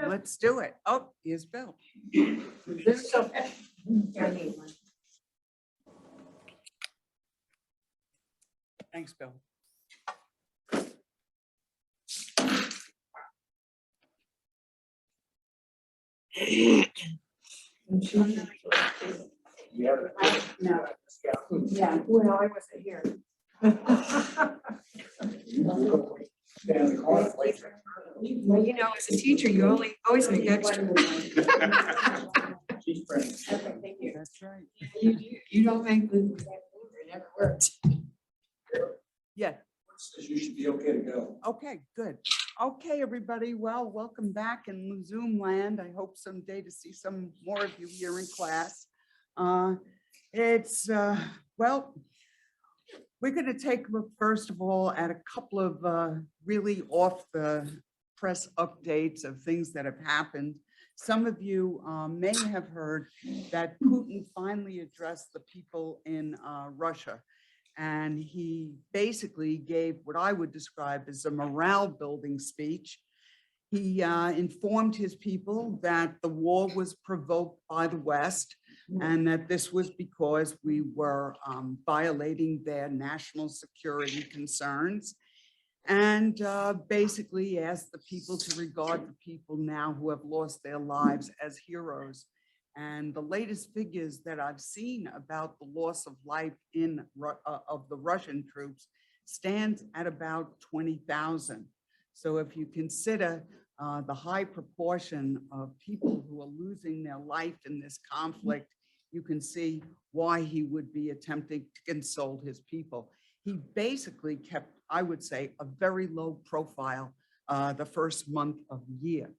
let's do it. Oh, here's Bill. This so Thanks, Bill. No. Yeah, well, I wasn't here. Well, you know, as a teacher, you always make extra. Okay, thank you. That's right. You don't make the, it never works. Yeah. Says you should be okay to go. Okay, good. Okay, everybody. Well, welcome back in Zoom land. I hope someday to see some more of you here in class. Well, we're going to take a look, first of all, at a couple of really off the press updates of things that have happened. Some of you may have heard that Putin finally addressed the people in Russia. And he basically gave what I would describe as a morale building speech. He informed his people that the war was provoked by the West and that this was because we were violating their national security concerns, and basically asked the people to regard the people now who have lost their lives as heroes. And the latest figures that I've seen about the loss of life of the Russian troops stands at about 20,000. So if you consider the high proportion of people who are losing their life in this conflict, you can see why he would be attempting to console his people. He basically kept, I would say, a very low profile the first month of the year.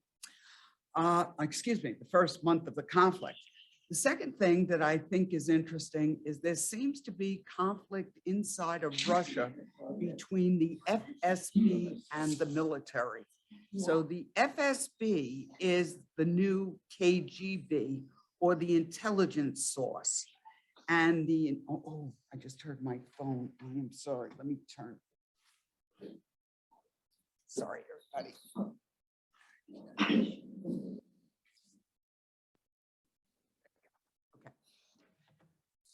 The first month of the conflict. The second thing that I think is interesting is there seems to be conflict inside of Russia between the FSB and the military. So the FSB is the new KGB, or the intelligence source. And the, I just heard my phone. I am sorry, let me turn. Sorry, everybody.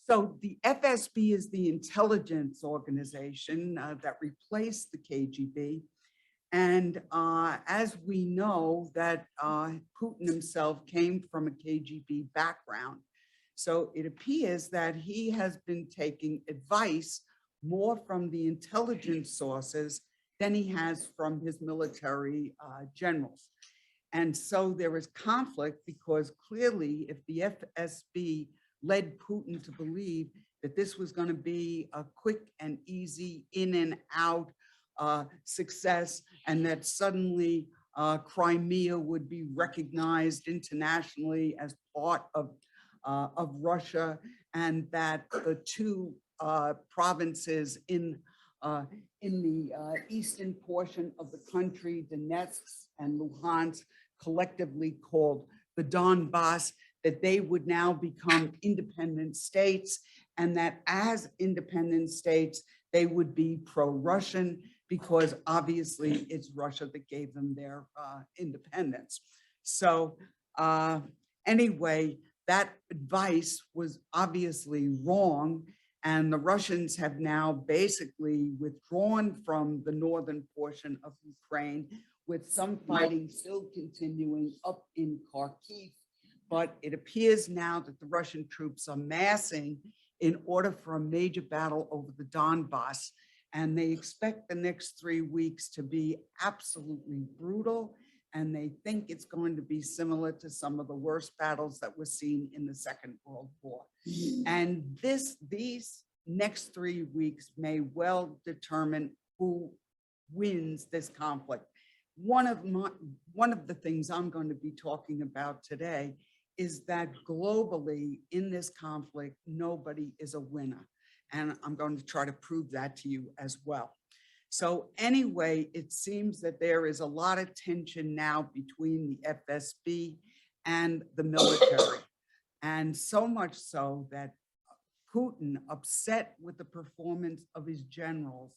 So the FSB is the intelligence organization that replaced the KGB. And as we know that Putin himself came from a KGB background. So it appears that he has been taking advice more from the intelligence sources than he has from his military generals. And so there is conflict because clearly if the FSB led Putin to believe that this was going to be a quick and easy in and out success, and that suddenly Crimea would be recognized internationally as part of Russia, and that the two provinces in the eastern portion of the country, Donetsk and Luhansk, collectively called the Donbass, that they would now become independent states, and that as independent states, they would be pro-Russian, because obviously it's Russia that gave them their independence. So anyway, that advice was obviously wrong, and the Russians have now basically withdrawn from the northern portion of Ukraine, with some fighting still continuing up in Kharkiv. But it appears now that the Russian troops are massing in order for a major battle over the Donbass. And they expect the next 3 weeks to be absolutely brutal. And they think it's going to be similar to some of the worst battles that were seen in the Second World War. And these next 3 weeks may well determine who wins this conflict. One of the things I'm going to be talking about today is that globally in this conflict, nobody is a winner. And I'm going to try to prove that to you as well. So anyway, it seems that there is a lot of tension now between the FSB and the military. And so much so that Putin, upset with the performance of his generals,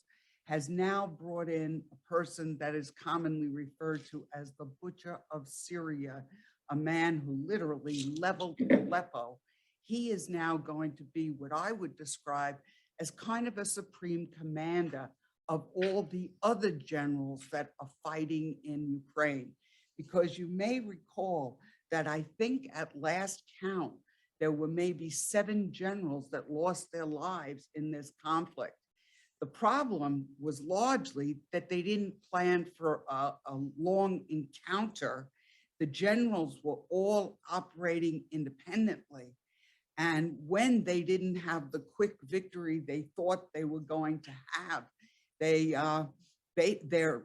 has now brought in a person that is commonly referred to as the Butcher of Syria, a man who literally leveled Aleppo. He is now going to be what I would describe as kind of a supreme commander of all the other generals that are fighting in Ukraine. Because you may recall that I think at last count, there were maybe 7 generals that lost their lives in this conflict. The problem was largely that they didn't plan for a long encounter. The generals were all operating independently. And when they didn't have the quick victory they thought they were going to have, their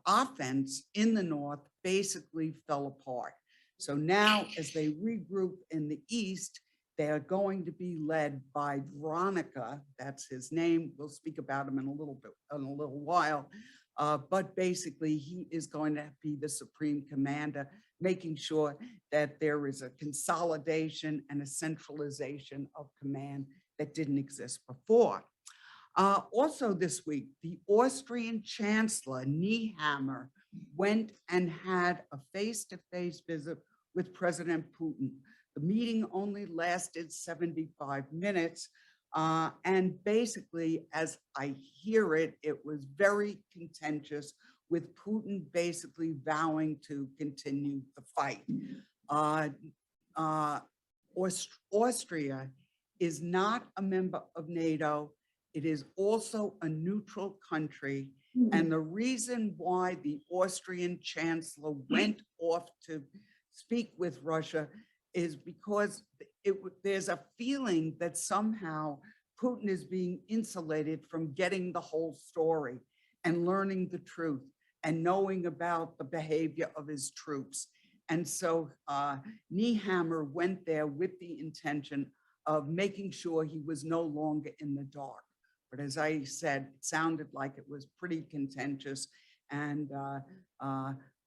offense in the north basically fell apart. So now as they regroup in the east, they are going to be led by Veronica, that's his name. We'll speak about him in a little while. But basically he is going to be the supreme commander, making sure that there is a consolidation and a centralization of command that didn't exist before. Also this week, the Austrian Chancellor, Nehammer, went and had a face-to-face visit with President Putin. The meeting only lasted 75 minutes. And basically, as I hear it, it was very contentious, with Putin basically vowing to continue the fight. Austria is not a member of NATO. It is also a neutral country. And the reason why the Austrian chancellor went off to speak with Russia is because there's a feeling that somehow Putin is being insulated from getting the whole story and learning the truth and knowing about the behavior of his troops. And so Nehammer went there with the intention of making sure he was no longer in the dark. But as I said, it sounded like it was pretty contentious. And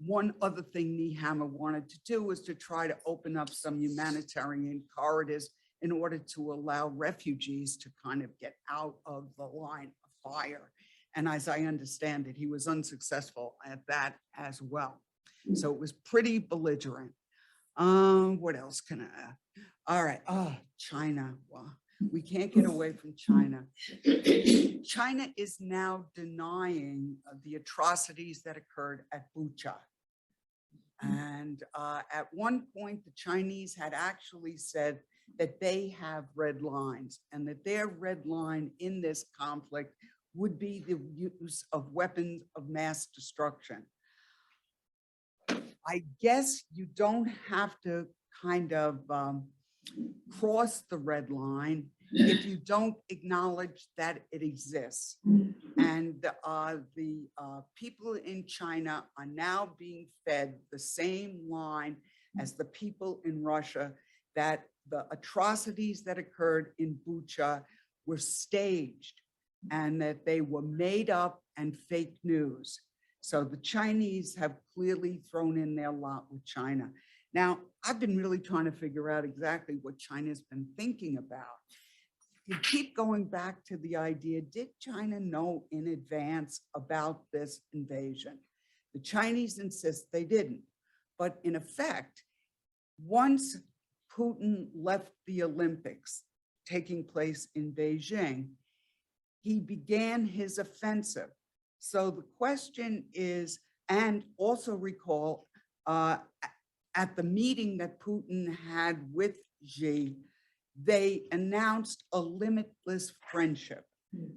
one other thing Nehammer wanted to do was to try to open up some humanitarian corridors in order to allow refugees to kind of get out of the line of fire. And as I understand it, he was unsuccessful at that as well. So it was pretty belligerent. What else can I? All right. Oh, China. Well, we can't get away from China. China is now denying the atrocities that occurred at Bucha. And at one point, the Chinese had actually said that they have red lines and that their red line in this conflict would be the use of weapons of mass destruction. I guess you don't have to kind of cross the red line if you don't acknowledge that it exists. And the people in China are now being fed the same line as the people in Russia, that the atrocities that occurred in Bucha were staged and that they were made up and fake news. So the Chinese have clearly thrown in their lot with China. Now, I've been really trying to figure out exactly what China's been thinking about. You keep going back to the idea, did China know in advance about this invasion? The Chinese insist they didn't. But in effect, once Putin left the Olympics taking place in Beijing, he began his offensive. So the question is, and also recall at the meeting that Putin had with Xi, they announced a limitless friendship,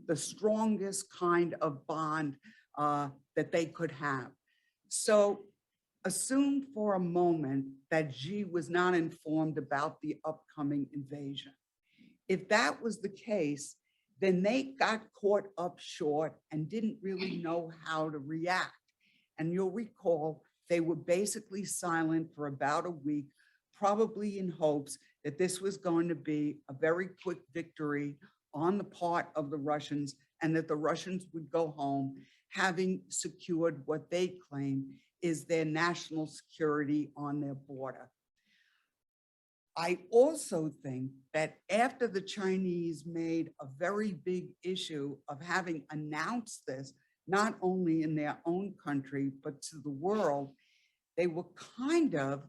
the strongest kind of bond that they could have. So assume for a moment that Xi was not informed about the upcoming invasion. If that was the case, then they got caught up short and didn't really know how to react. And you'll recall they were basically silent for about a week, probably in hopes that this was going to be a very quick victory on the part of the Russians and that the Russians would go home having secured what they claim is their national security on their border. I also think that after the Chinese made a very big issue of having announced this, not only in their own country, but to the world, they were kind of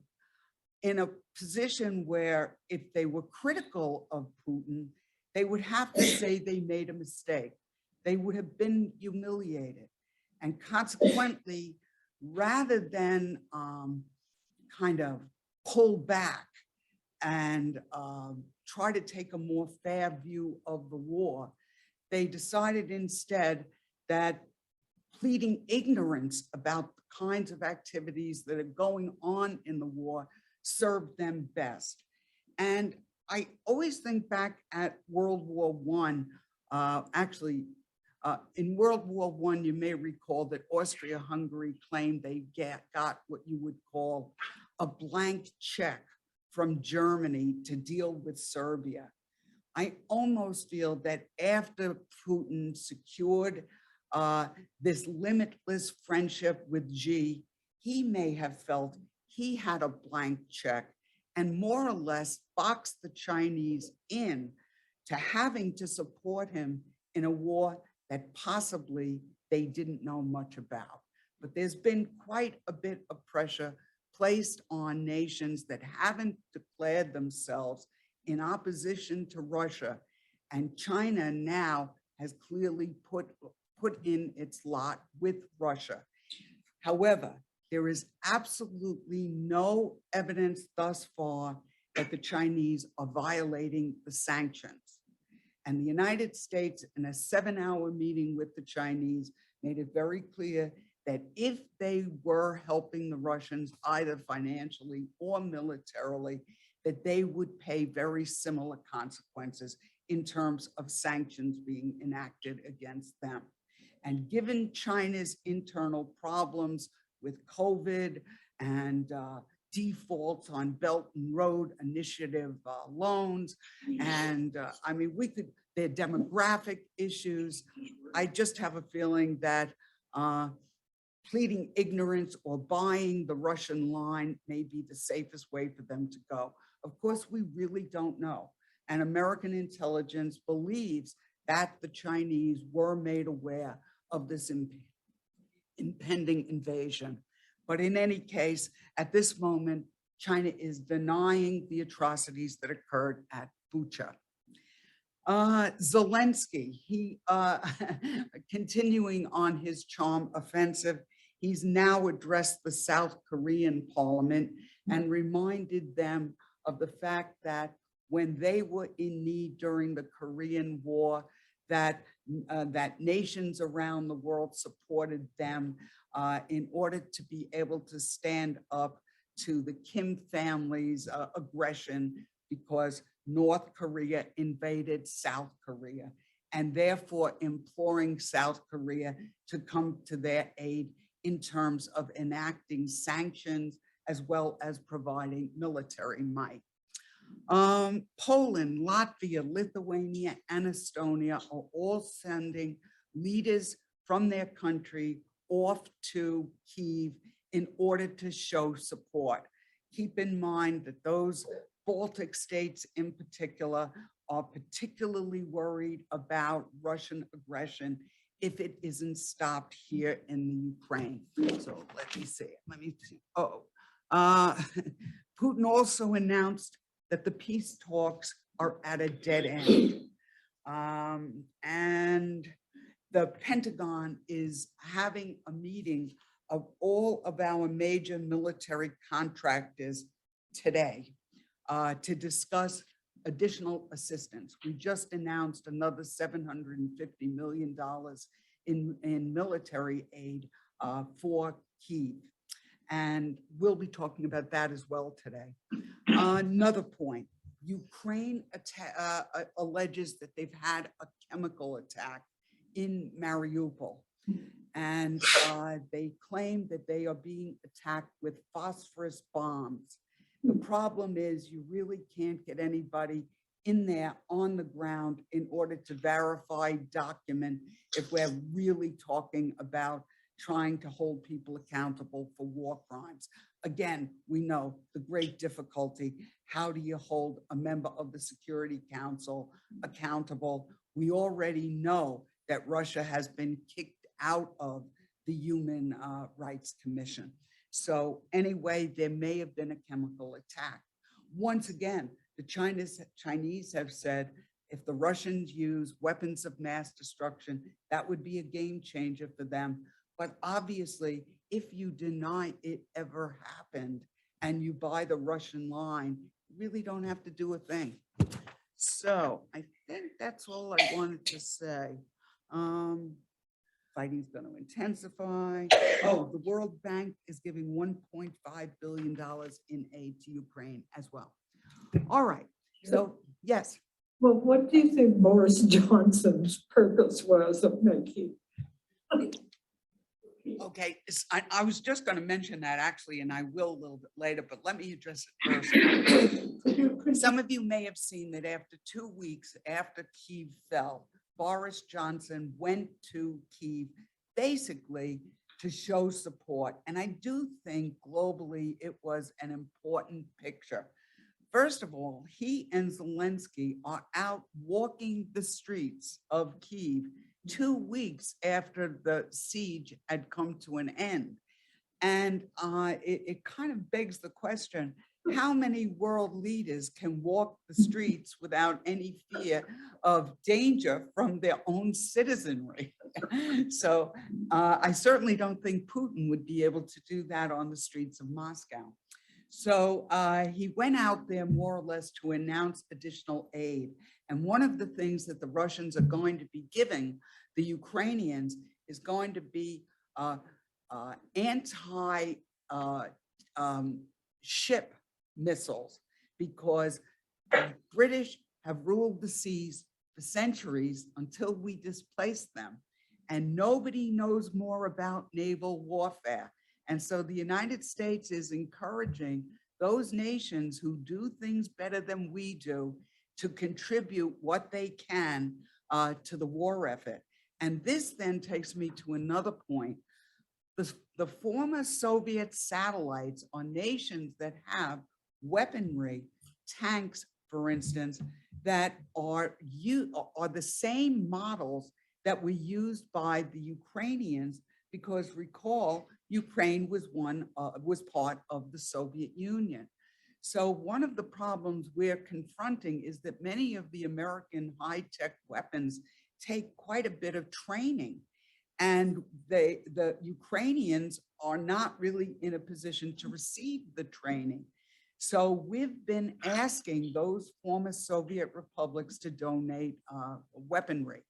in a position where if they were critical of Putin, they would have to say they made a mistake. They would have been humiliated. And consequently, rather than kind of pull back and try to take a more fair view of the war, they decided instead that pleading ignorance about the kinds of activities that are going on in the war served them best. And I always think back at World War I. In World War I, you may recall that Austria-Hungary claimed they got what you would call a blank check from Germany to deal with Serbia. I almost feel that after Putin secured this limitless friendship with Xi, he may have felt he had a blank check and more or less boxed the Chinese in to having to support him in a war that possibly they didn't know much about. But there's been quite a bit of pressure placed on nations that haven't declared themselves in opposition to Russia. And China now has clearly put in its lot with Russia. However, there is absolutely no evidence thus far that the Chinese are violating the sanctions. And the United States, in a 7-hour meeting with the Chinese, made it very clear that if they were helping the Russians, either financially or militarily, that they would pay very similar consequences in terms of sanctions being enacted against them. And given China's internal problems with COVID and defaults on Belt and Road Initiative loans, and I mean, their demographic issues, I just have a feeling that pleading ignorance or buying the Russian line may be the safest way for them to go. Of course, we really don't know. And American intelligence believes that the Chinese were made aware of this impending invasion. But in any case, at this moment, China is denying the atrocities that occurred at Bucha. Zelensky, he continuing on his charm offensive, he's now addressed the South Korean parliament and reminded them of the fact that when they were in need during the Korean War, that nations around the world supported them in order to be able to stand up to the Kim family's aggression, because North Korea invaded South Korea, and therefore imploring South Korea to come to their aid in terms of enacting sanctions as well as providing military might. Poland, Latvia, Lithuania, and Estonia are all sending leaders from their country off to Kyiv in order to show support. Keep in mind that those Baltic states in particular are particularly worried about Russian aggression if it isn't stopped here in the Ukraine. So let me see. Putin also announced that the peace talks are at a dead end. And the Pentagon is having a meeting of all of our major military contractors today to discuss additional assistance. We just announced another $750 million in military aid for Kyiv. And we'll be talking about that as well today. Another point, Ukraine alleges that they've had a chemical attack in Mariupol. And they claim that they are being attacked with phosphorus bombs. The problem is you really can't get anybody in there on the ground in order to verify, document if we're really talking about trying to hold people accountable for war crimes. Again, we know the great difficulty. How do you hold a member of the Security Council accountable? We already know that Russia has been kicked out of the Human Rights Commission. So anyway, there may have been a chemical attack. Once again, the Chinese have said, if the Russians use weapons of mass destruction, that would be a game changer for them. But obviously, if you deny it ever happened and you buy the Russian line, you really don't have to do a thing. So I think that's all I wanted to say. Fighting's going to intensify. Oh, the World Bank is giving $1.5 billion in aid to Ukraine as well. All right. So, yes. Well, what do you think Boris Johnson's purpose was of making? Okay, I was just going to mention that actually, and I will a little bit later, but let me address it first. Some of you may have seen that after 2 weeks after Kyiv fell, Boris Johnson went to Kyiv basically to show support. And I do think globally it was an important picture. First of all, he and Zelensky are out walking the streets of Kyiv 2 weeks after the siege had come to an end. And it kind of begs the question, how many world leaders can walk the streets without any fear of danger from their own citizenry? So I certainly don't think Putin would be able to do that on the streets of Moscow. So he went out there more or less to announce additional aid. And one of the things that the Russians are going to be giving the Ukrainians is going to be anti-ship missiles, because the British have ruled the seas for centuries until we displaced them. And nobody knows more about naval warfare. And so the United States is encouraging those nations who do things better than we do to contribute what they can to the war effort. And this then takes me to another point. The former Soviet satellites are nations that have weaponry, tanks, for instance, that are the same models that were used by the Ukrainians, because recall, Ukraine was part of the Soviet Union. So one of the problems we're confronting is that many of the American high-tech weapons take quite a bit of training, and the Ukrainians are not really in a position to receive the training. So we've been asking those former Soviet republics to donate weaponry.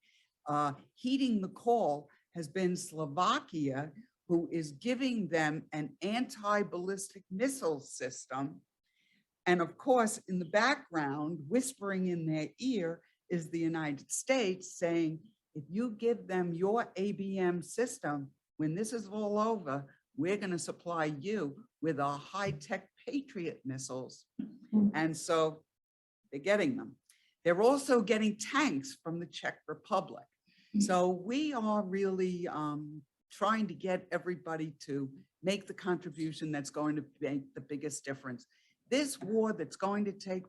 Heeding the call has been Slovakia, who is giving them an anti-ballistic missile system. And of course, in the background, whispering in their ear is the United States saying, if you give them your ABM system, when this is all over, we're going to supply you with our high-tech Patriot missiles. And so they're getting them. They're also getting tanks from the Czech Republic. So we are really trying to get everybody to make the contribution that's going to make the biggest difference. This war that's going to take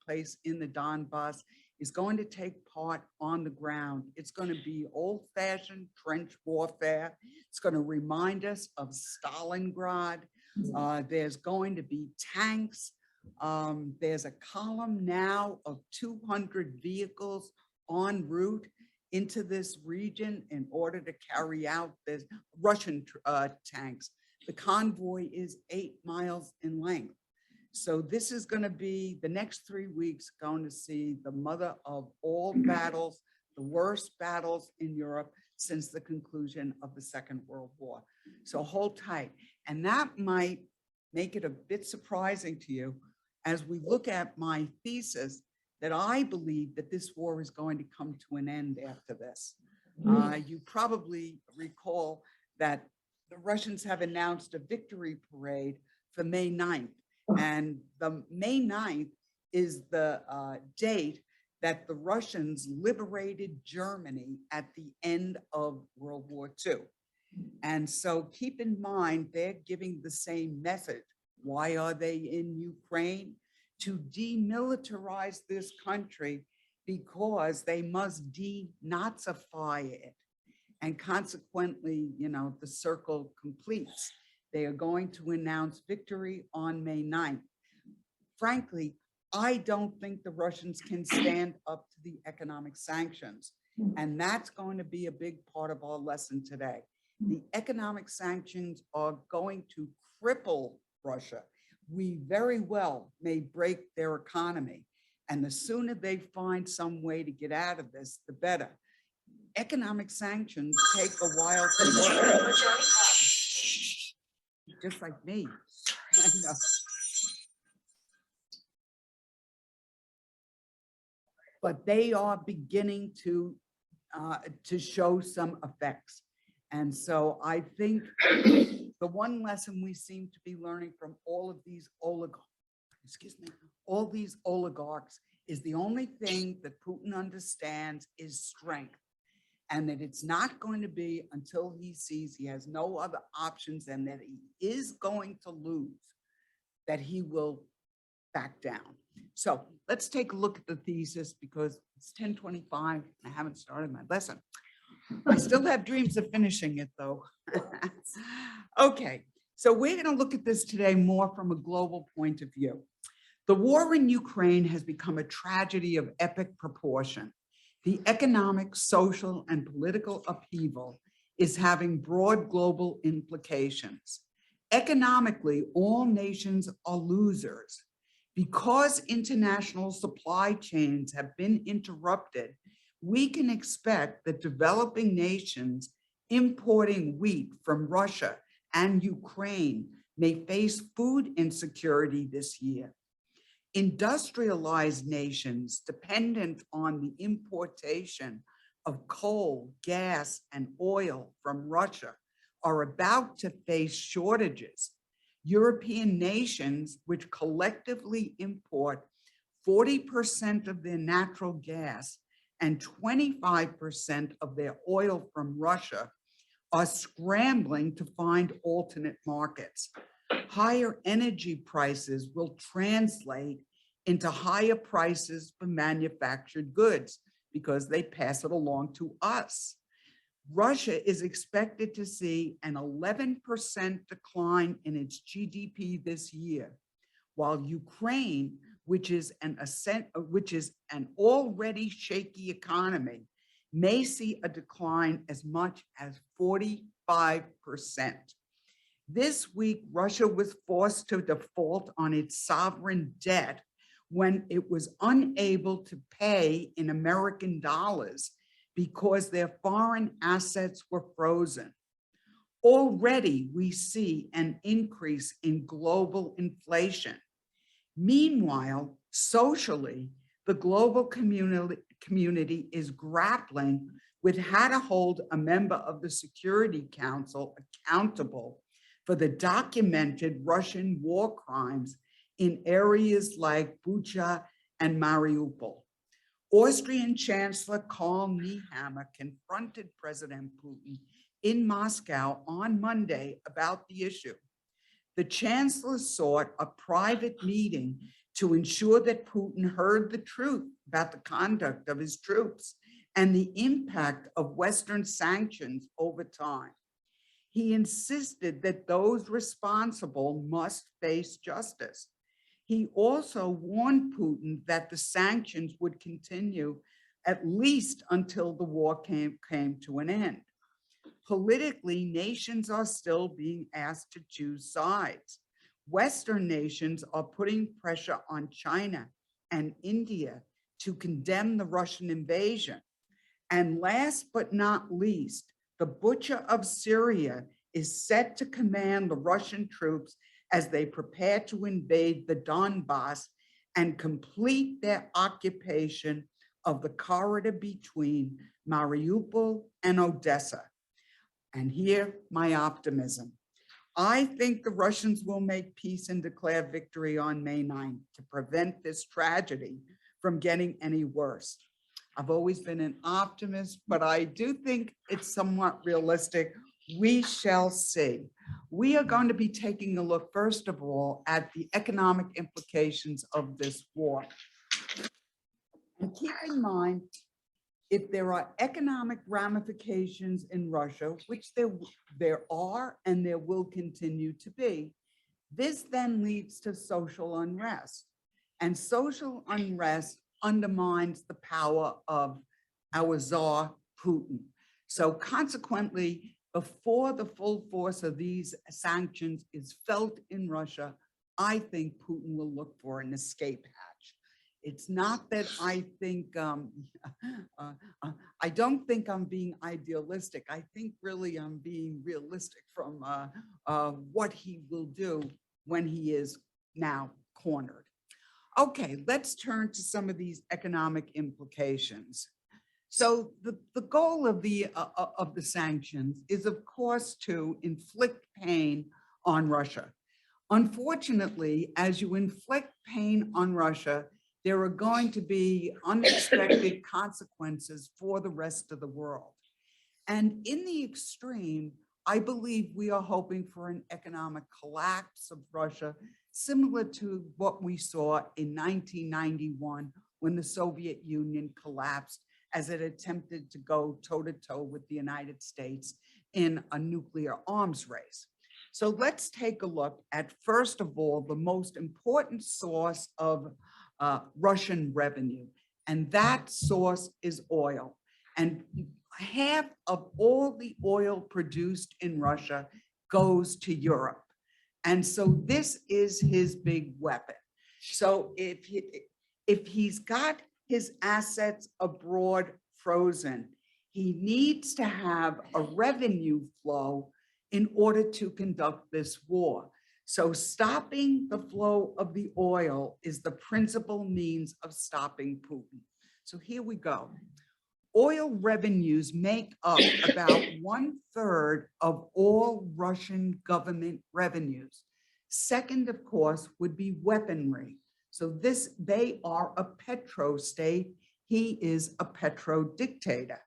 place in the Donbass is going to take part on the ground. It's going to be old-fashioned trench warfare. It's going to remind us of Stalingrad. There's going to be tanks. There's a column now of 200 vehicles en route into this region in order to carry out this Russian tanks. The convoy is 8 miles in length. So this is going to be the next 3 weeks going to see the mother of all battles, the worst battles in Europe since the conclusion of the Second World War. So hold tight. And that might make it a bit surprising to you as we look at my thesis that I believe that this war is going to come to an end after this. You probably recall that the Russians have announced a victory parade for May 9th. And the May 9th is the date that the Russians liberated Germany at the end of World War II. And so keep in mind, they're giving the same message. Why are they in Ukraine? To demilitarize this country because they must denazify it. And consequently, the circle completes. They are going to announce victory on May 9th. Frankly, I don't think the Russians can stand up to the economic sanctions. And that's going to be a big part of our lesson today. The economic sanctions are going to cripple Russia. We very well may break their economy. And the sooner they find some way to get out of this, the better. Economic sanctions take a while to work. Just like me. I know. But they are beginning to show some effects. And so I think the one lesson we seem to be learning from all of these oligarchs is the only thing that Putin understands is strength. And that it's not going to be until he sees he has no other options and that he is going to lose, that he will back down. So let's take a look at the thesis because it's 10:25 and I haven't started my lesson. I still have dreams of finishing it though. Okay, so we're going to look at this today more from a global point of view. The war in Ukraine has become a tragedy of epic proportion. The economic, social, and political upheaval is having broad global implications. Economically, all nations are losers. Because international supply chains have been interrupted, we can expect that developing nations importing wheat from Russia and Ukraine may face food insecurity this year. Industrialized nations dependent on the importation of coal, gas, and oil from Russia are about to face shortages. European nations, which collectively import 40% of their natural gas and 25% of their oil from Russia, are scrambling to find alternate markets. Higher energy prices will translate into higher prices for manufactured goods because they pass it along to us. Russia is expected to see an 11% decline in its GDP this year, while Ukraine, which is an already shaky economy, may see a decline as much as 45%. This week, Russia was forced to default on its sovereign debt when it was unable to pay in American dollars because their foreign assets were frozen. Already, we see an increase in global inflation. Meanwhile, socially, the global community is grappling with how to hold a member of the Security Council accountable for the documented Russian war crimes in areas like Bucha and Mariupol. Austrian Chancellor Karl Nehammer confronted President Putin in Moscow on Monday about the issue. The chancellor sought a private meeting to ensure that Putin heard the truth about the conduct of his troops and the impact of Western sanctions over time. He insisted that those responsible must face justice. He also warned Putin that the sanctions would continue at least until the war came to an end. Politically, nations are still being asked to choose sides. Western nations are putting pressure on China and India to condemn the Russian invasion. And last but not least, the Butcher of Syria is set to command the Russian troops as they prepare to invade the Donbass and complete their occupation of the corridor between Mariupol and Odessa. And here, my optimism. I think the Russians will make peace and declare victory on May 9th to prevent this tragedy from getting any worse. I've always been an optimist, but I do think it's somewhat realistic, We shall see. We are going to be taking a look, first of all, at the economic implications of this war. And keep in mind, if there are economic ramifications in Russia, which there are and there will continue to be, this then leads to social unrest. And social unrest undermines the power of our czar, Putin. So consequently, before the full force of these sanctions is felt in Russia, I think Putin will look for an escape hatch. It's not that I think, I don't think I'm being idealistic. I think really I'm being realistic from what he will do when he is now cornered. Okay, let's turn to some of these economic implications. So the goal of the sanctions is, of course, to inflict pain on Russia. Unfortunately, as you inflict pain on Russia, there are going to be unexpected consequences for the rest of the world. And in the extreme, I believe we are hoping for an economic collapse of Russia, similar to what we saw in 1991 when the Soviet Union collapsed as it attempted to go toe-to-toe with the United States in a nuclear arms race. So let's take a look at, first of all, the most important source of Russian revenue, and that source is oil. And half of all the oil produced in Russia goes to Europe. And so this is his big weapon. So if he's got his assets abroad frozen, he needs to have a revenue flow in order to conduct this war. So stopping the flow of the oil is the principal means of stopping Putin. So here we go. Oil revenues make up about 1/3 of all Russian government revenues. Second, of course, would be weaponry. So they are a petro state. He is a petro dictator.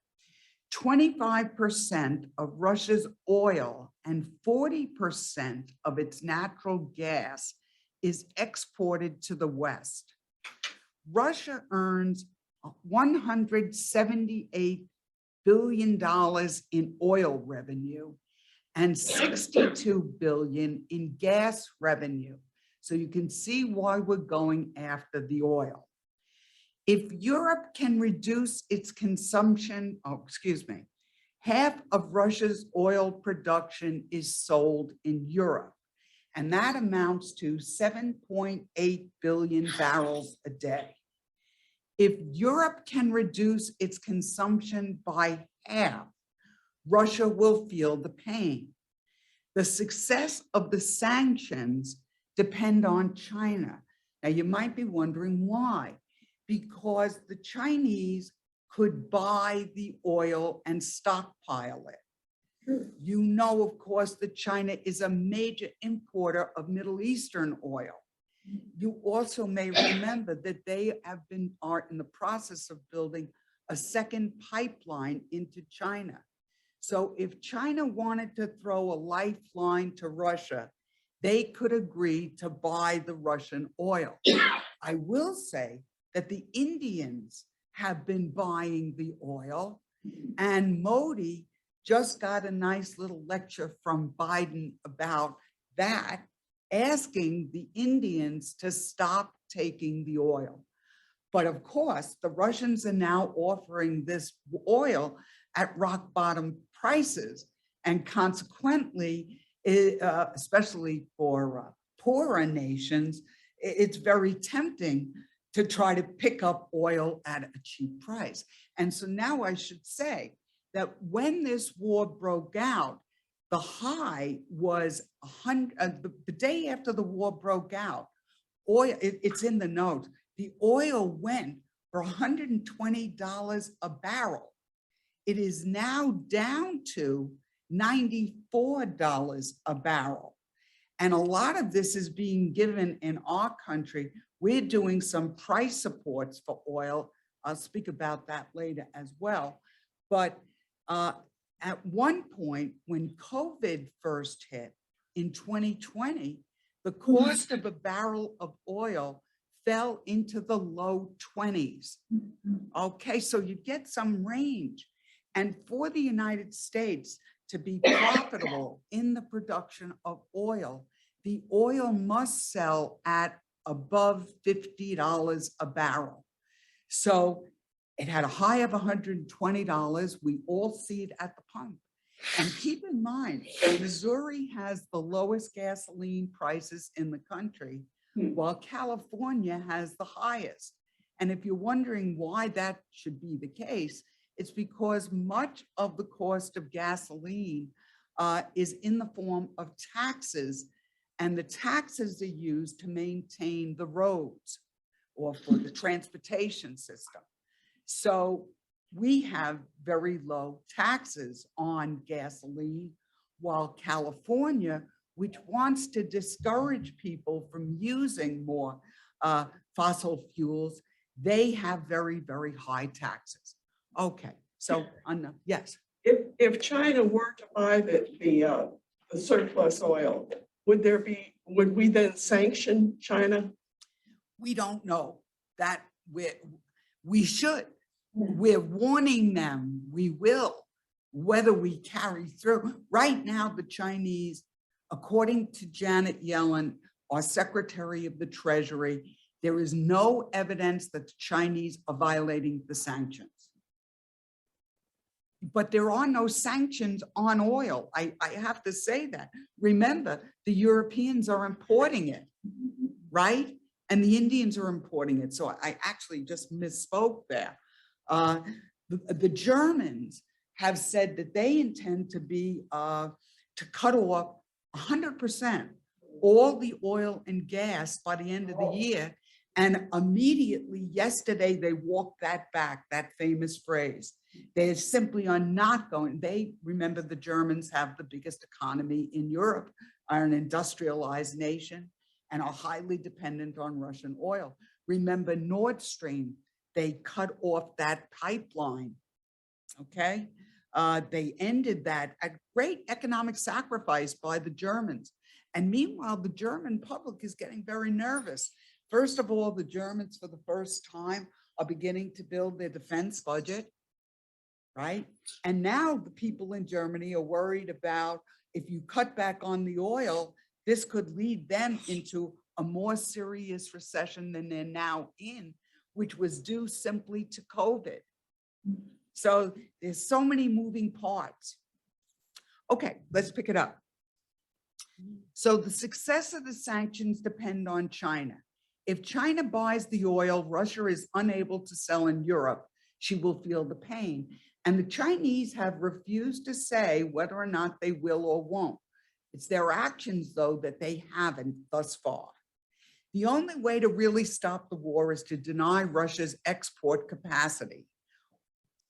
25% of Russia's oil and 40% of its natural gas is exported to the West. Russia earns $178 billion in oil revenue and $62 billion in gas revenue. So you can see why we're going after the oil. If Europe can reduce its consumption, half of Russia's oil production is sold in Europe, and that amounts to 7.8 billion barrels a day. If Europe can reduce its consumption by half, Russia will feel the pain. The success of the sanctions depend on China. Now, you might be wondering why. Because the Chinese could buy the oil and stockpile it. You know, of course, that China is a major importer of Middle Eastern oil. You also may remember that they are in the process of building a second pipeline into China. So if China wanted to throw a lifeline to Russia, they could agree to buy the Russian oil. I will say that the Indians have been buying the oil, and Modi just got a nice little lecture from Biden about that, asking the Indians to stop taking the oil. But of course, the Russians are now offering this oil at rock bottom prices, and consequently, especially for poorer nations, it's very tempting to try to pick up oil at a cheap price. And so now I should say that when this war broke out, the high was the day after the war broke out, oil, it's in the notes, the oil went for $120 a barrel. It is now down to $94 a barrel. And a lot of this is being given in our country. We're doing some price supports for oil. I'll speak about that later as well. But At one point, when COVID first hit in 2020, the cost of a barrel of oil fell into the low 20s. Okay, so you get some range. And for the United States to be profitable in the production of oil, the oil must sell at above $50 a barrel. So it had a high of $120. We all see it at the pump. And keep in mind, Missouri has the lowest gasoline prices in the country, while California has the highest. And if you're wondering why that should be the case, it's because much of the cost of gasoline is in the form of taxes, and the taxes are used to maintain the roads or for the transportation system. So we have very low taxes on gasoline, while California, which wants to discourage people from using more fossil fuels, they have very, very high taxes. Okay, so yes. If China were to buy the surplus oil, would we then sanction China? We don't know that we should. We're warning them, we will, whether we carry through. Right now, the Chinese, according to Janet Yellen, our Secretary of the Treasury, there is no evidence that the Chinese are violating the sanctions. But there are no sanctions on oil. I have to say that. Remember, the Europeans are importing it, right? And the Indians are importing it. So I actually just misspoke there. The Germans have said that they intend to cut off 100% all the oil and gas by the end of the year. And immediately yesterday, they walked that back, that famous phrase. They simply are not going. They remember the Germans have the biggest economy in Europe, are an industrialized nation, and are highly dependent on Russian oil. Remember Nord Stream, they cut off that pipeline, okay? They ended that at great economic sacrifice by the Germans. And meanwhile, the German public is getting very nervous. First of all, the Germans for the first time are beginning to build their defense budget, right? And now the people in Germany are worried about if you cut back on the oil, this could lead them into a more serious recession than they're now in, which was due simply to COVID. So there's so many moving parts. Okay, let's pick it up. So the success of the sanctions depend on China. If China buys the oil Russia is unable to sell in Europe, she will feel the pain. And the Chinese have refused to say whether or not they will or won't. It's their actions, though, that they haven't thus far. The only way to really stop the war is to deny Russia's export capacity.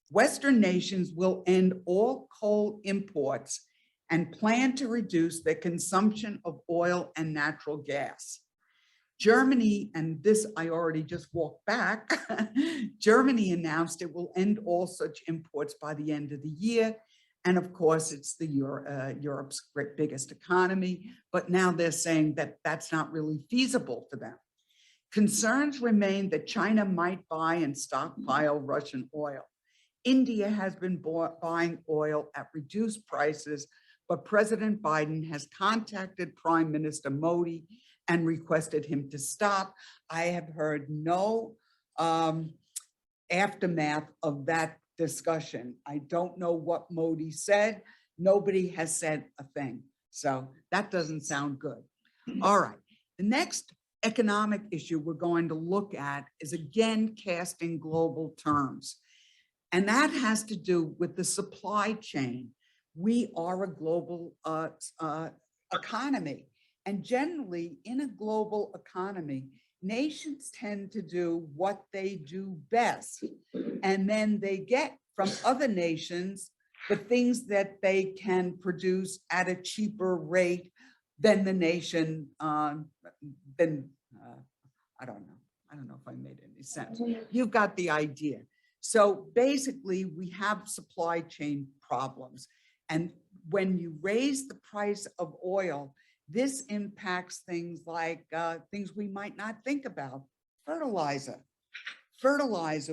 Western nations will end all coal imports and plan to reduce their consumption of oil and natural gas. Germany, and this I already just walked back, Germany announced it will end all such imports by the end of the year. And of course, it's the Europe's biggest economy, but now they're saying that that's not really feasible for them. Concerns remain that China might buy and stockpile Russian oil. India has been buying oil at reduced prices, but President Biden has contacted Prime Minister Modi and requested him to stop. I have heard no aftermath of that discussion. I don't know what Modi said. Nobody has said a thing. So that doesn't sound good. All right. The next economic issue we're going to look at is again casting global terms. And that has to do with the supply chain. We are a global economy. And generally, in a global economy, nations tend to do what they do best. And then they get from other nations the things that they can produce at a cheaper rate than the nation, I don't know if I made any sense. You've got the idea. So basically, we have supply chain problems. And when you raise the price of oil, this impacts things like things we might not think about. Fertilizer,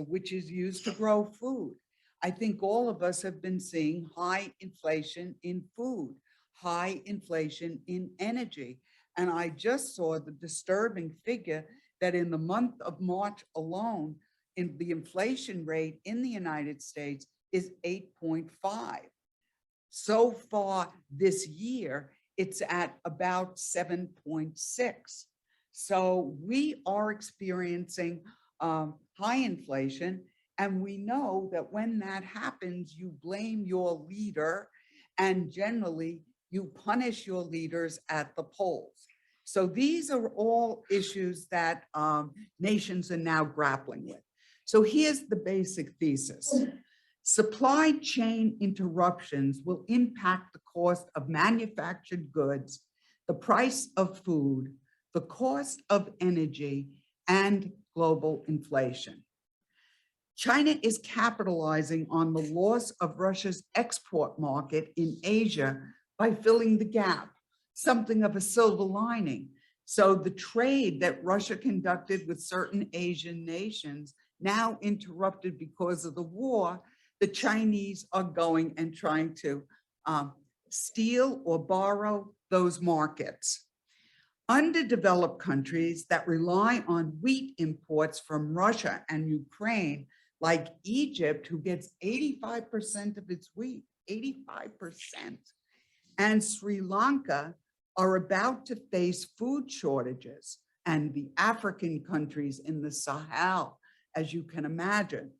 which is used to grow food. I think all of us have been seeing high inflation in food, high inflation in energy. And I just saw the disturbing figure that in the month of March alone, in the inflation rate in the United States is 8.5. So far this year, it's at about 7.6. So we are experiencing high inflation. And we know that when that happens, you blame your leader and generally you punish your leaders at the polls. So these are all issues that nations are now grappling with. So here's the basic thesis. Supply chain interruptions will impact the cost of manufactured goods, the price of food, the cost of energy, and global inflation. China is capitalizing on the loss of Russia's export market in Asia by filling the gap, something of a silver lining. So the trade that Russia conducted with certain Asian nations, now interrupted because of the war, the Chinese are going and trying to steal or borrow those markets. Underdeveloped countries that rely on wheat imports from Russia and Ukraine, like Egypt, who gets 85% of its wheat, 85%, and Sri Lanka are about to face food shortages, and the African countries in the Sahel, as you can imagine.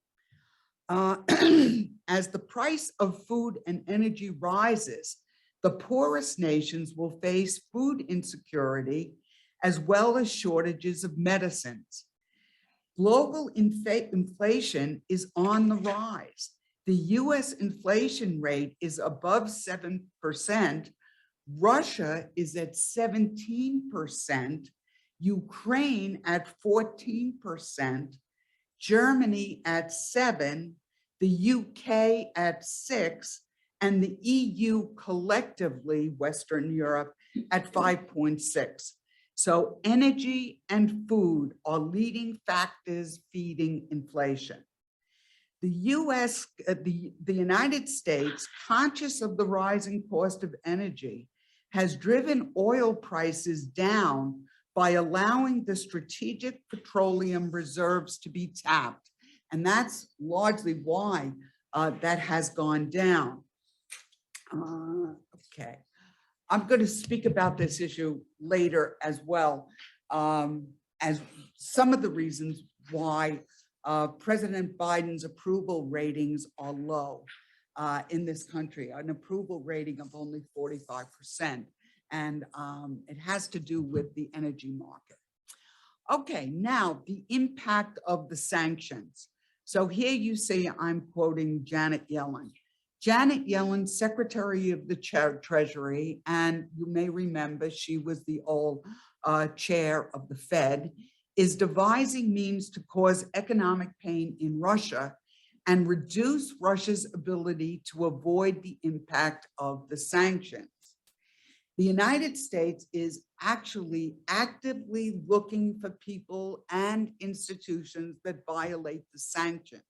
As the price of food and energy rises, the poorest nations will face food insecurity as well as shortages of medicines. Global inflation is on the rise. The US inflation rate is above 7%. Russia is at 17%, Ukraine at 14%, Germany at 7%, the UK at 6%, and the EU collectively, Western Europe, at 5.6%. So energy and food are leading factors feeding inflation. The United States, conscious of the rising cost of energy, has driven oil prices down by allowing the strategic petroleum reserves to be tapped. And that's largely why that has gone down. Okay. I'm going to speak about this issue later as well, as some of the reasons why President Biden's approval ratings are low in this country, an approval rating of only 45%. And it has to do with the energy market. Okay, now the impact of the sanctions. So here you see, I'm quoting Janet Yellen. Janet Yellen, Secretary of the Treasury, and you may remember she was the old chair of the Fed, is devising means to cause economic pain in Russia and reduce Russia's ability to avoid the impact of the sanctions. The United States is actually actively looking for people and institutions that violate the sanctions.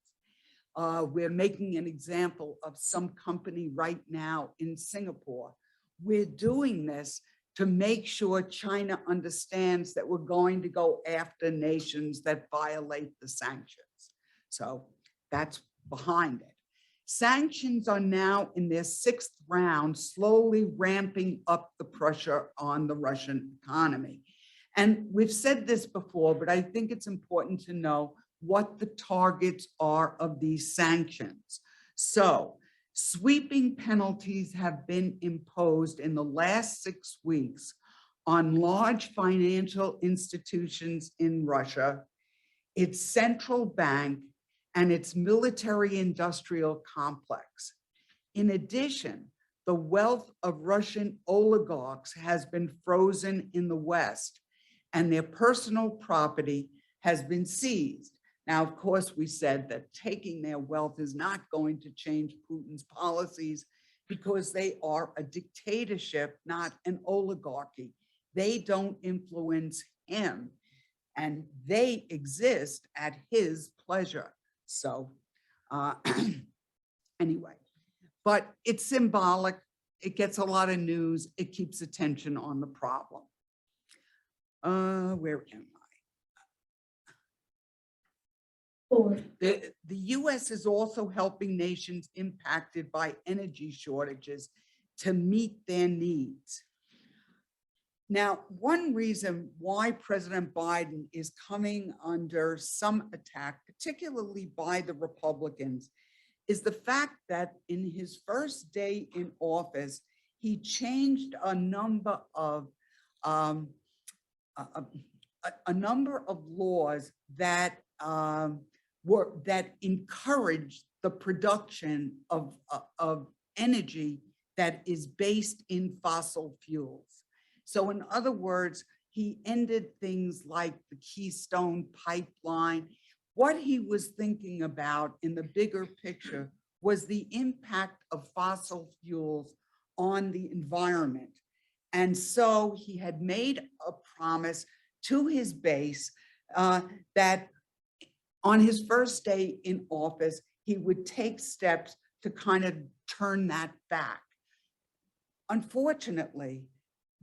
We're making an example of some company right now in Singapore. We're doing this to make sure China understands that we're going to go after nations that violate the sanctions. So that's behind it. Sanctions are now in their 6th round, slowly ramping up the pressure on the Russian economy. And we've said this before, but I think it's important to know what the targets are of these sanctions. So sweeping penalties have been imposed in the last 6 weeks on large financial institutions in Russia, its central bank, and its military-industrial complex. In addition, the wealth of Russian oligarchs has been frozen in the West, and their personal property has been seized. Now, of course, we said that taking their wealth is not going to change Putin's policies because they are a dictatorship, not an oligarchy. They don't influence him, and they exist at his pleasure. So anyway, but it's symbolic. It gets a lot of news. It keeps attention on the problem. Where am I? The US is also helping nations impacted by energy shortages to meet their needs. Now, one reason why President Biden is coming under some attack, particularly by the Republicans, is the fact that in his first day in office, he changed a number of laws that that encouraged the production of energy that is based in fossil fuels. So in other words, he ended things like the Keystone Pipeline. What he was thinking about in the bigger picture was the impact of fossil fuels on the environment. And so he had made a promise to his base that on his first day in office, he would take steps to kind of turn that back. Unfortunately,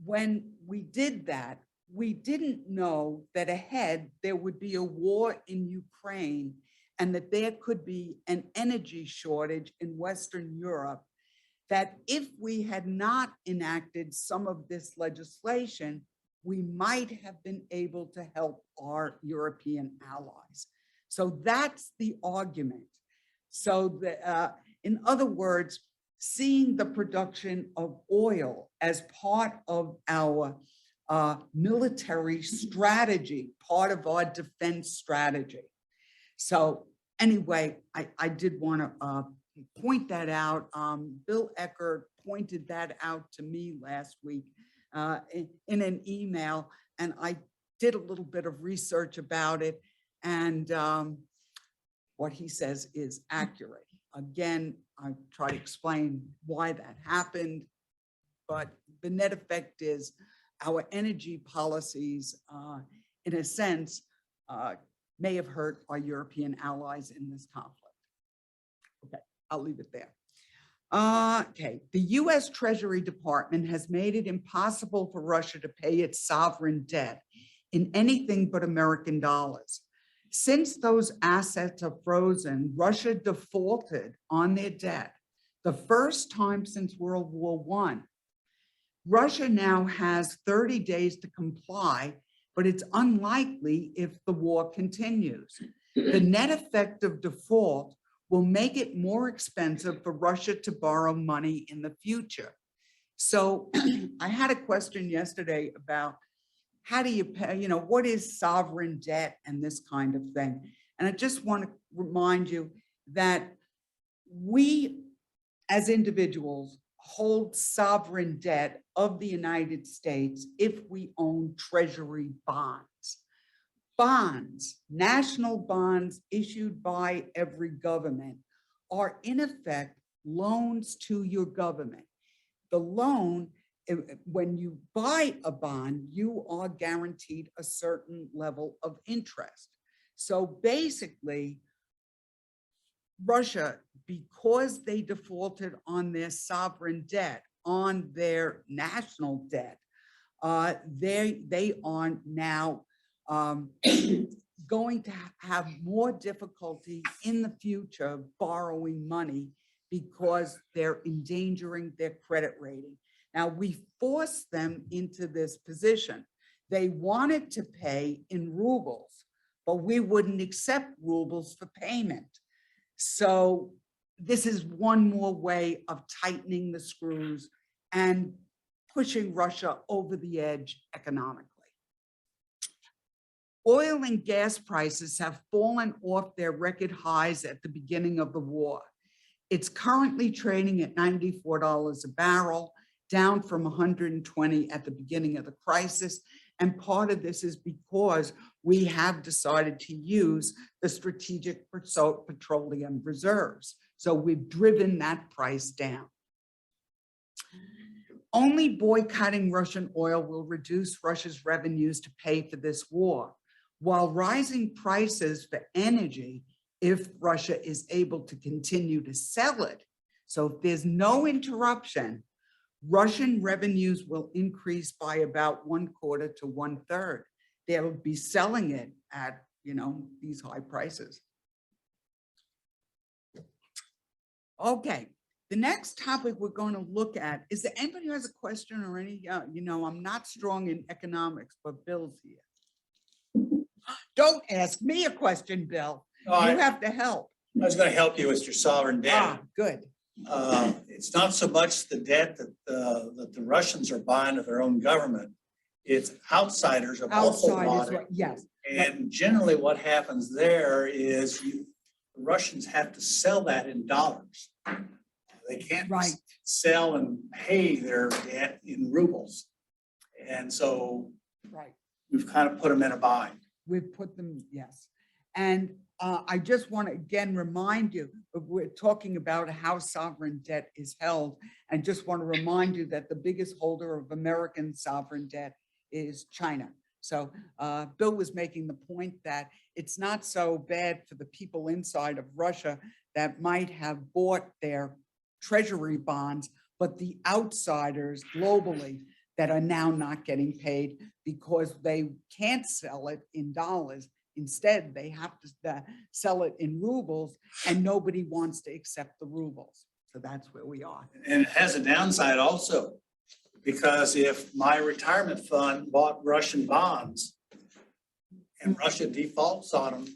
when we did that, we didn't know that ahead there would be a war in Ukraine and that there could be an energy shortage in Western Europe, that if we had not enacted some of this legislation, we might have been able to help our European allies. So that's the argument. So in other words, seeing the production of oil as part of our military strategy, part of our defense strategy. So anyway, I did want to point that out. Bill Eckert pointed that out to me last week in an email, and I did a little bit of research about it, and what he says is accurate. Again, I try to explain why that happened, but the net effect is our energy policies, in a sense, may have hurt our European allies in this conflict. Okay, I'll leave it there. Okay, the US Treasury Department has made it impossible for Russia to pay its sovereign debt in anything but American dollars. Since those assets are frozen, Russia defaulted on their debt, the first time since World War I. Russia now has 30 days to comply, but it's unlikely if the war continues. The net effect of default will make it more expensive for Russia to borrow money in the future. So I had a question yesterday about how do you pay, what is sovereign debt and this kind of thing. And I just want to remind you that we as individuals hold sovereign debt of the United States if we own treasury bonds. Bonds, national bonds issued by every government, are in effect loans to your government. The loan, when you buy a bond, you are guaranteed a certain level of interest. So basically, Russia, because they defaulted on their sovereign debt, on their national debt, they are now going to have more difficulty in the future borrowing money because they're endangering their credit rating. Now, we forced them into this position. They wanted to pay in rubles, but we wouldn't accept rubles for payment. So this is one more way of tightening the screws and pushing Russia over the edge economically. Oil and gas prices have fallen off their record highs at the beginning of the war. It's currently trading at $94 a barrel, down from 120 at the beginning of the crisis. And part of this is because we have decided to use the strategic petroleum reserves. So we've driven that price down. Only boycotting Russian oil will reduce Russia's revenues to pay for this war, while rising prices for energy if Russia is able to continue to sell it. So if there's no interruption, Russian revenues will increase by about 1/4 to 1/3. They'll be selling it at, these high prices. Okay, the next topic we're going to look at, is there anybody who has a question or any, I'm not strong in economics, but Bill's here. Don't ask me a question, Bill. No, You I have to help. was going to help you with your sovereign debt. Ah, good. It's not so much the debt that the Russians are buying of their own government. It's outsiders have also bought Outsiders, it. right, yes. And generally what happens there is the Russians have to sell that in dollars. They can't Right. sell and pay their debt in rubles. And so Right. we've kind of put them in a bind. We've put them, yes. And I just want to again remind you, we're talking about how sovereign debt is held, and just want to remind you that the biggest holder of American sovereign debt is China. So Bill was making the point that it's not so bad for the people inside of Russia that might have bought their treasury bonds, but the outsiders globally that are now not getting paid because they can't sell it in dollars. Instead, they have to sell it in rubles, and nobody wants to accept the rubles. So that's where we are. And it has a downside also, because if my retirement fund bought Russian bonds and Russia defaults on them,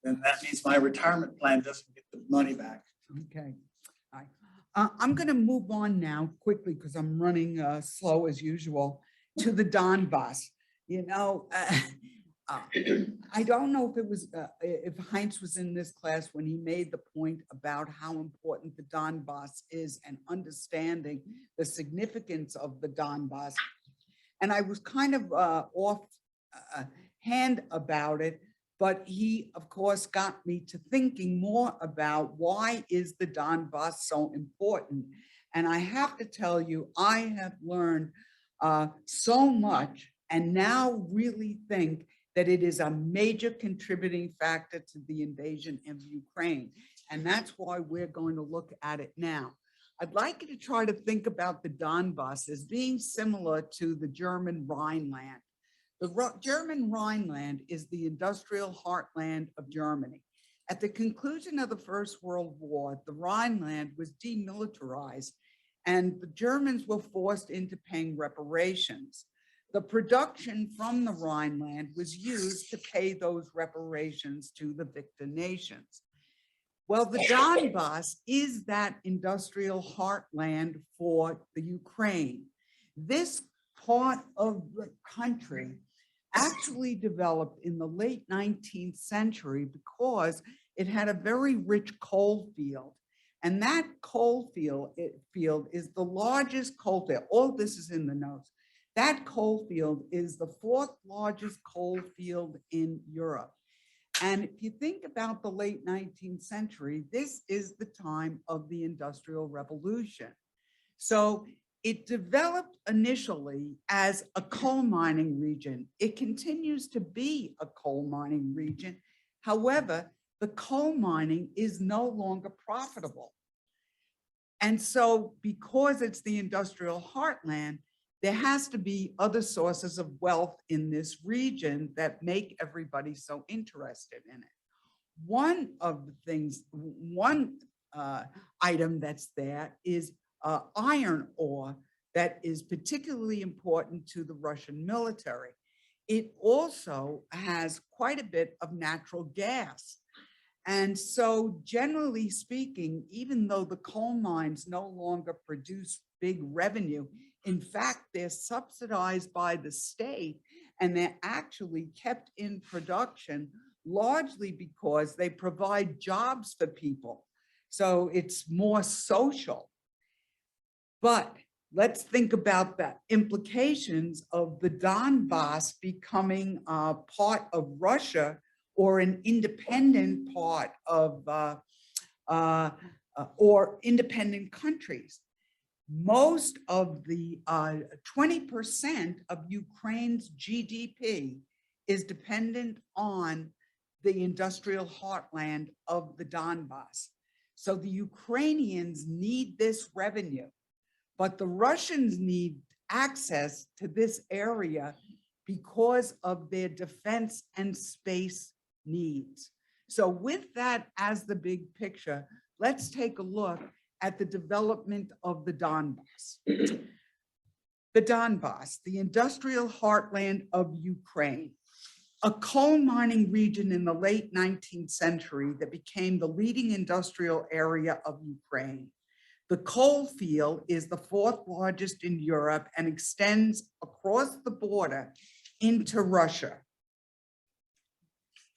then that means my retirement plan doesn't get the money back. Okay. All right. I'm going to move on now quickly because I'm running slow as usual to the Donbass. I don't know if it was if Heinz was in this class when he made the point about how important the Donbass is and understanding the significance of the Donbass. And I was kind of off hand about it, but he, of course, got me to thinking more about why is the Donbass so important. And I have to tell you, I have learned so much, and now really think that it is a major contributing factor to the invasion of Ukraine. And that's why we're going to look at it now. I'd like you to try to think about the Donbass as being similar to the German Rhineland. The German Rhineland is the industrial heartland of Germany. At the conclusion of the First World War, the Rhineland was demilitarized, and the Germans were forced into paying reparations. The production from the Rhineland was used to pay those reparations to the victor nations. Well, the Donbass is that industrial heartland for the Ukraine. This part of the country actually developed in the late 19th century because it had a very rich coal field. And that coal field is the largest coal field. All this is in the notes. That coal field is the 4th largest coal field in Europe. And if you think about the late 19th century, this is the time of the Industrial Revolution. So it developed initially as a coal mining region. It continues to be a coal mining region. However, the coal mining is no longer profitable. And so because it's the industrial heartland, there has to be other sources of wealth in this region that make everybody so interested in it. One of the things, one item that's there is iron ore that is particularly important to the Russian military. It also has quite a bit of natural gas. And so generally speaking, even though the coal mines no longer produce big revenue, in fact, they're subsidized by the state, and they're actually kept in production largely because they provide jobs for people. So it's more social. But let's think about the implications of the Donbass becoming part of Russia or an independent part of or independent countries. most of the 20% of Ukraine's GDP is dependent on the industrial heartland of the Donbass. So the Ukrainians need this revenue, but the Russians need access to this area because of their defense and space needs. So with that as the big picture, let's take a look at the development of the Donbass. The Donbass, the industrial heartland of Ukraine, a coal mining region in the late 19th century that became the leading industrial area of Ukraine. The coal field is the fourth largest in Europe and extends across the border into Russia.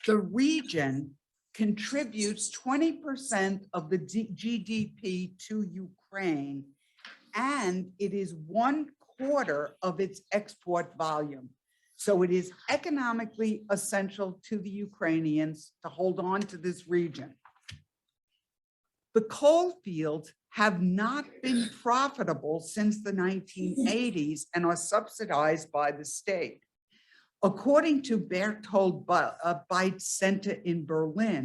The region contributes 20% of the GDP to Ukraine, and it is 1/4 of its export volume. So it is economically essential to the Ukrainians to hold on to this region. The coal fields have not been profitable since the 1980s and are subsidized by the state. According to Bertold Beitz Center in Berlin,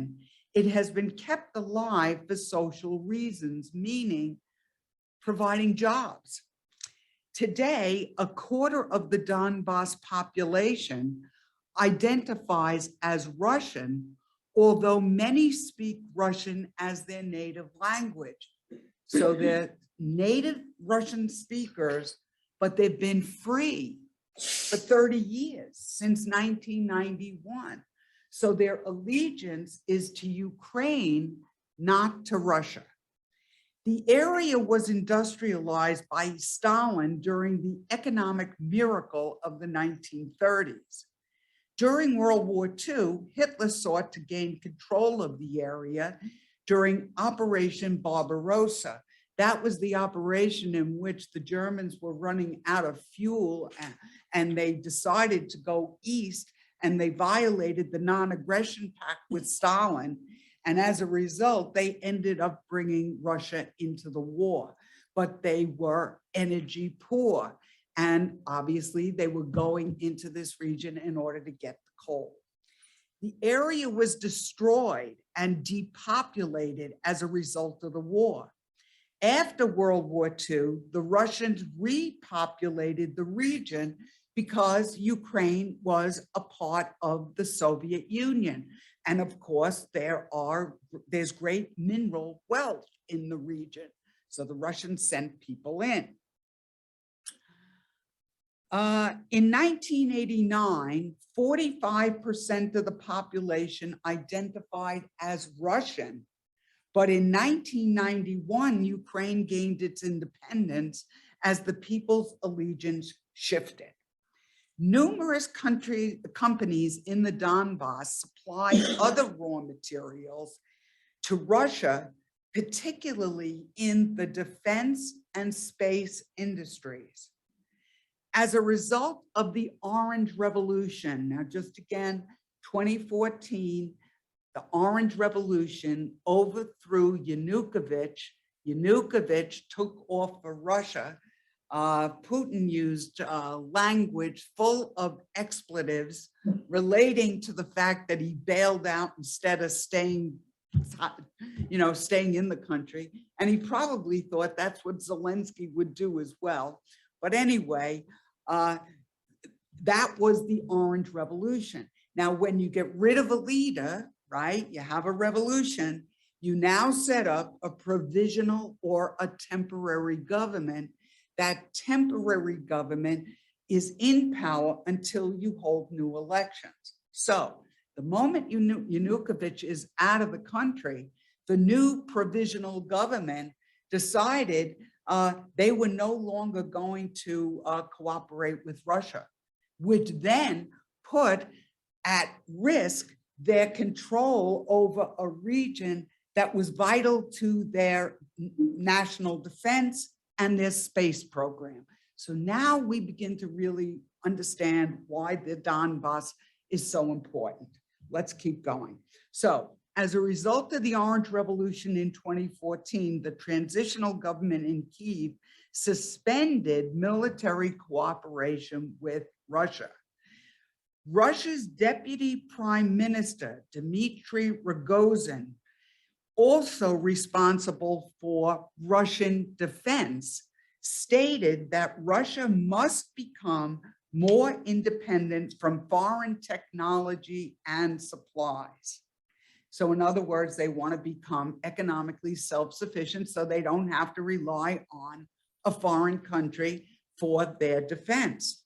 it has been kept alive for social reasons, meaning providing jobs. Today, 1/4 of the Donbass population identifies as Russian, although many speak Russian as their native language. So they're native Russian speakers, but they've been free for 30 years, since 1991. So their allegiance is to Ukraine, not to Russia. The area was industrialized by Stalin during the economic miracle of the 1930s. During World War II, Hitler sought to gain control of the area during Operation Barbarossa. That was the operation in which the Germans were running out of fuel and they decided to go east, and they violated the non-aggression pact with Stalin. And as a result, they ended up bringing Russia into the war, but they were energy poor. And obviously they were going into this region in order to get the coal. The area was destroyed and depopulated as a result of the war. After World War II, the Russians repopulated the region because Ukraine was a part of the Soviet Union. And of course, there's great mineral wealth in the region. So the Russians sent people in. In 1989, 45% of the population identified as Russian. But in 1991, Ukraine gained its independence as the people's allegiance shifted. Numerous companies in the Donbass supply other raw materials to Russia, particularly in the defense and space industries. As a result of the Orange Revolution, now just again, 2014, the Orange Revolution overthrew Yanukovych. Yanukovych took off for Russia. Putin used language full of expletives relating to the fact that he bailed out instead of staying in the country. And he probably thought that's what Zelensky would do as well. But anyway, that was the Orange Revolution. Now, when you get rid of a leader, right, you have a revolution, you now set up a provisional or a temporary government. That temporary government is in power until you hold new elections. So the moment Yanukovych is out of the country, the new provisional government decided they were no longer going to cooperate with Russia, which then put at risk their control over a region that was vital to their national defense and their space program. So now we begin to really understand why the Donbass is so important. Let's keep going. So as a result of the Orange Revolution in 2014, the transitional government in Kyiv suspended military cooperation with Russia. Russia's Deputy Prime Minister, Dmitry Rogozin, also responsible for Russian defense, stated that Russia must become more independent from foreign technology and supplies. So in other words, they want to become economically self-sufficient so they don't have to rely on a foreign country for their defense.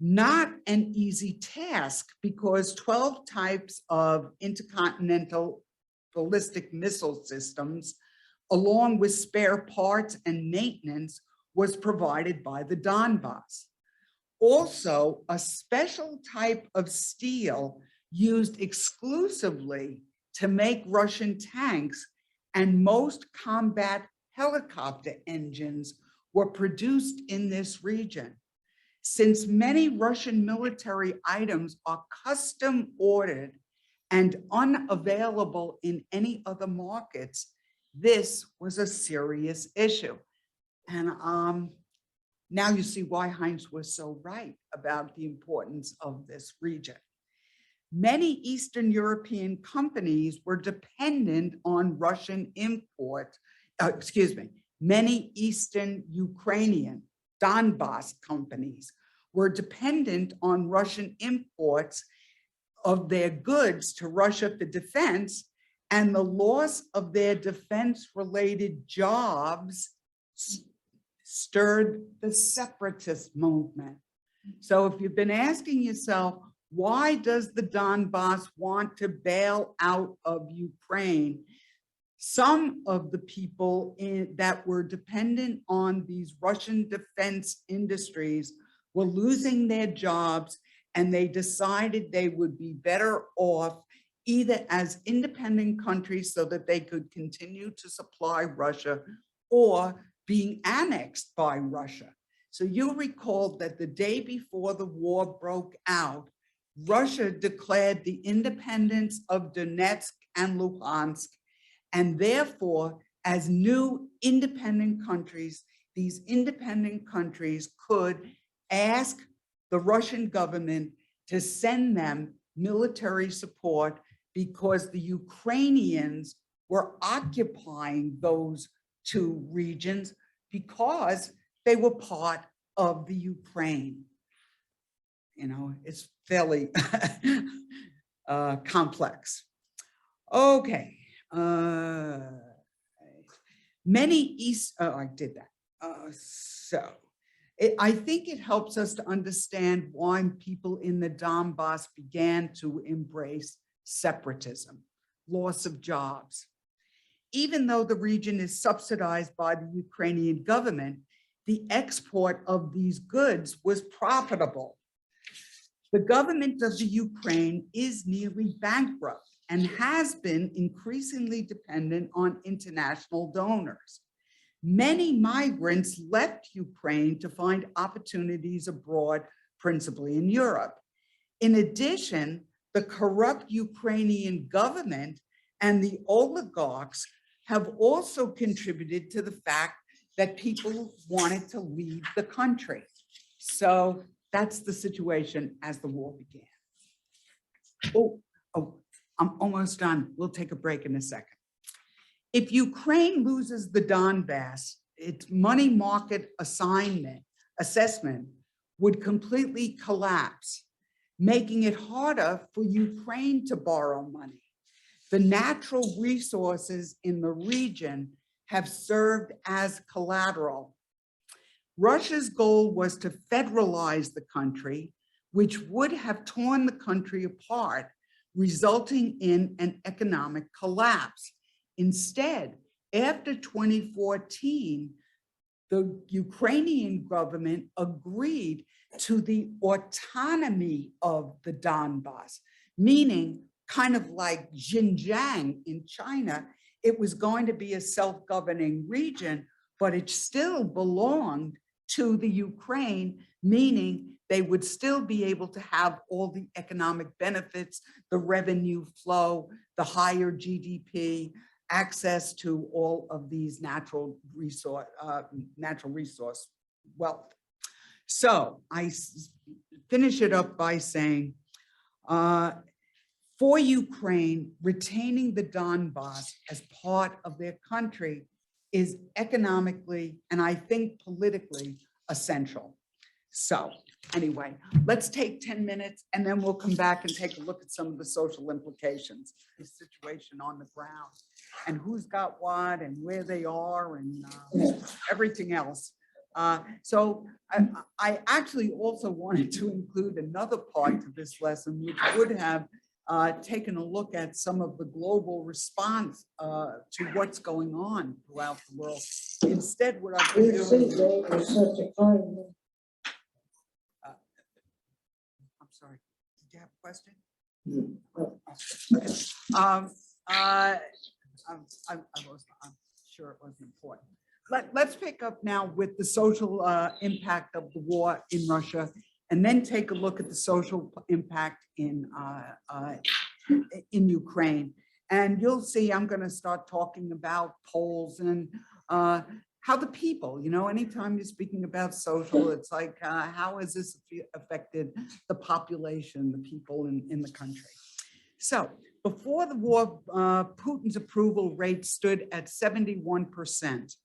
Not an easy task because 12 types of intercontinental ballistic missile systems, along with spare parts and maintenance, was provided by the Donbass. Also, a special type of steel used exclusively to make Russian tanks and most combat helicopter engines were produced in this region. Since many Russian military items are custom ordered and unavailable in any other markets, this was a serious issue. And now you see why Heinz was so right about the importance of this region. Many Eastern European companies were dependent on Russian import, many Eastern Ukrainian Donbass companies were dependent on Russian imports of their goods to Russia for defense, and the loss of their defense-related jobs stirred the separatist movement. So if you've been asking yourself, why does the Donbass want to bail out of Ukraine? Some of the people that were dependent on these Russian defense industries were losing their jobs, and they decided they would be better off either as independent countries so that they could continue to supply Russia, or being annexed by Russia. So you'll recall that the day before the war broke out, Russia declared the independence of Donetsk and Luhansk, and therefore, as new independent countries, these independent countries could ask the Russian government to send them military support because the Ukrainians were occupying those two regions because they were part of the Ukraine. You know, it's fairly complex. Okay. I think it helps us to understand why people in the Donbass began to embrace separatism, loss of jobs. Even though the region is subsidized by the Ukrainian government, the export of these goods was profitable. The government of the Ukraine is nearly bankrupt and has been increasingly dependent on international donors. Many migrants left Ukraine to find opportunities abroad, principally in Europe. In addition, the corrupt Ukrainian government and the oligarchs have also contributed to the fact that people wanted to leave the country. So that's the situation as the war began. Oh, I'm almost done. We'll take a break in a second. If Ukraine loses the Donbass, its money market assessment would completely collapse, making it harder for Ukraine to borrow money. The natural resources in the region have served as collateral. Russia's goal was to federalize the country, which would have torn the country apart, resulting in an economic collapse. Instead, after 2014, the Ukrainian government agreed to the autonomy of the Donbass, meaning kind of like Xinjiang in China. It was going to be a self-governing region, but it still belonged to the Ukraine, meaning they would still be able to have all the economic benefits, the revenue flow, the higher GDP, access to all of these natural resource wealth. So I finish it up by saying, for Ukraine, retaining the Donbass as part of their country is economically and I think politically essential. So anyway, let's take 10 minutes and then we'll come back and take a look at some of the social implications, the situation on the ground and who's got what and where they are and everything else. So I actually also wanted to include another part to this lesson, which would have taken a look at some of the global response to what's going on throughout the world. Instead, what I've been doing, I'm sorry, did you have a question? Okay. I'm sure it wasn't important. Let's pick up now with the social impact of the war in Russia, and then take a look at the social impact in Ukraine. And you'll see I'm going to start talking about polls and how the people, you know, anytime you're speaking about social, it's like, how has this affected the population, the people in the country? So before the war, Putin's approval rate stood at 71%.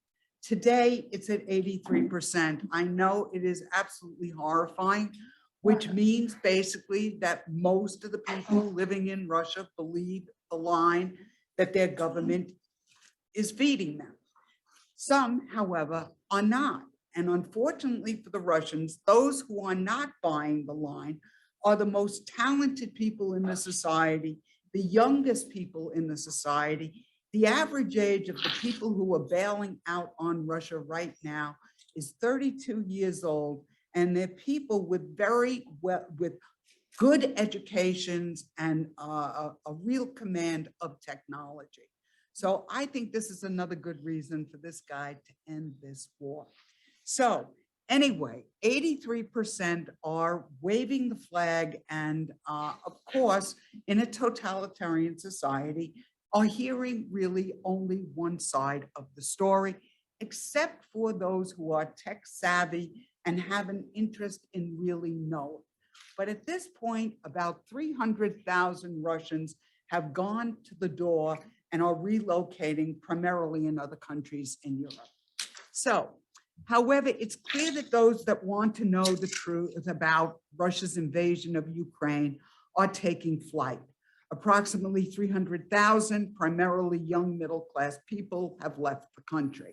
Today, it's at 83%. I know it is absolutely horrifying, which means basically that most of the people living in Russia believe the line that their government is feeding them. Some, however, are not. And unfortunately for the Russians, those who are not buying the line are the most talented people in the society, the youngest people in the society. The average age of the people who are bailing out on Russia right now is 32 years old, and they're people with with good educations and a real command of technology. So I think this is another good reason for this guy to end this war. So anyway, 83% are waving the flag, and of course, in a totalitarian society, are hearing really only one side of the story, except for those who are tech savvy and have an interest in really knowing. But at this point, about 300,000 Russians have gone to the door and are relocating primarily in other countries in Europe. So, however, it's clear that those that want to know the truth about Russia's invasion of Ukraine are taking flight. Approximately 300,000, primarily young middle-class people, have left the country,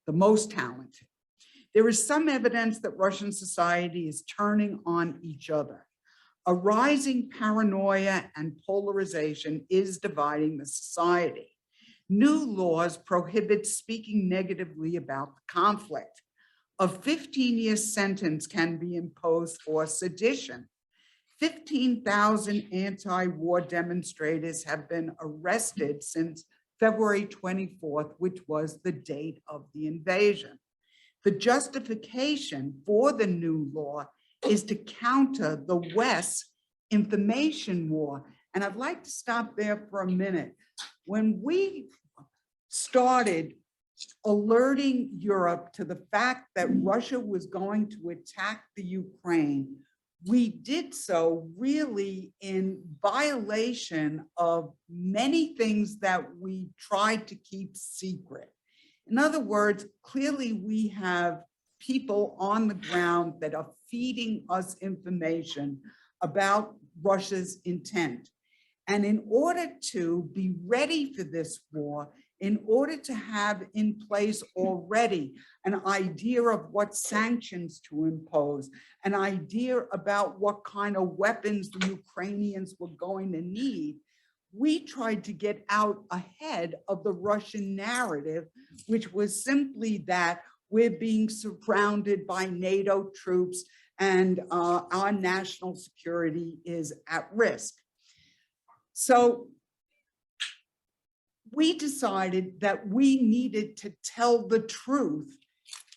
the most talented. There is some evidence that Russian society is turning on each other. A rising paranoia and polarization is dividing the society. New laws prohibit speaking negatively about the conflict. A 15-year sentence can be imposed for sedition. 15,000 anti-war demonstrators have been arrested since February 24th, which was the date of the invasion. The justification for the new law is to counter the West's information war. And I'd like to stop there for a minute. When we started alerting Europe to the fact that Russia was going to attack the Ukraine, we did so really in violation of many things that we tried to keep secret. In other words, clearly we have people on the ground that are feeding us information about Russia's intent. And in order to be ready for this war, in order to have in place already an idea of what sanctions to impose, an idea about what kind of weapons the Ukrainians were going to need, we tried to get out ahead of the Russian narrative, which was simply that we're being surrounded by NATO troops and our national security is at risk. So we decided that we needed to tell the truth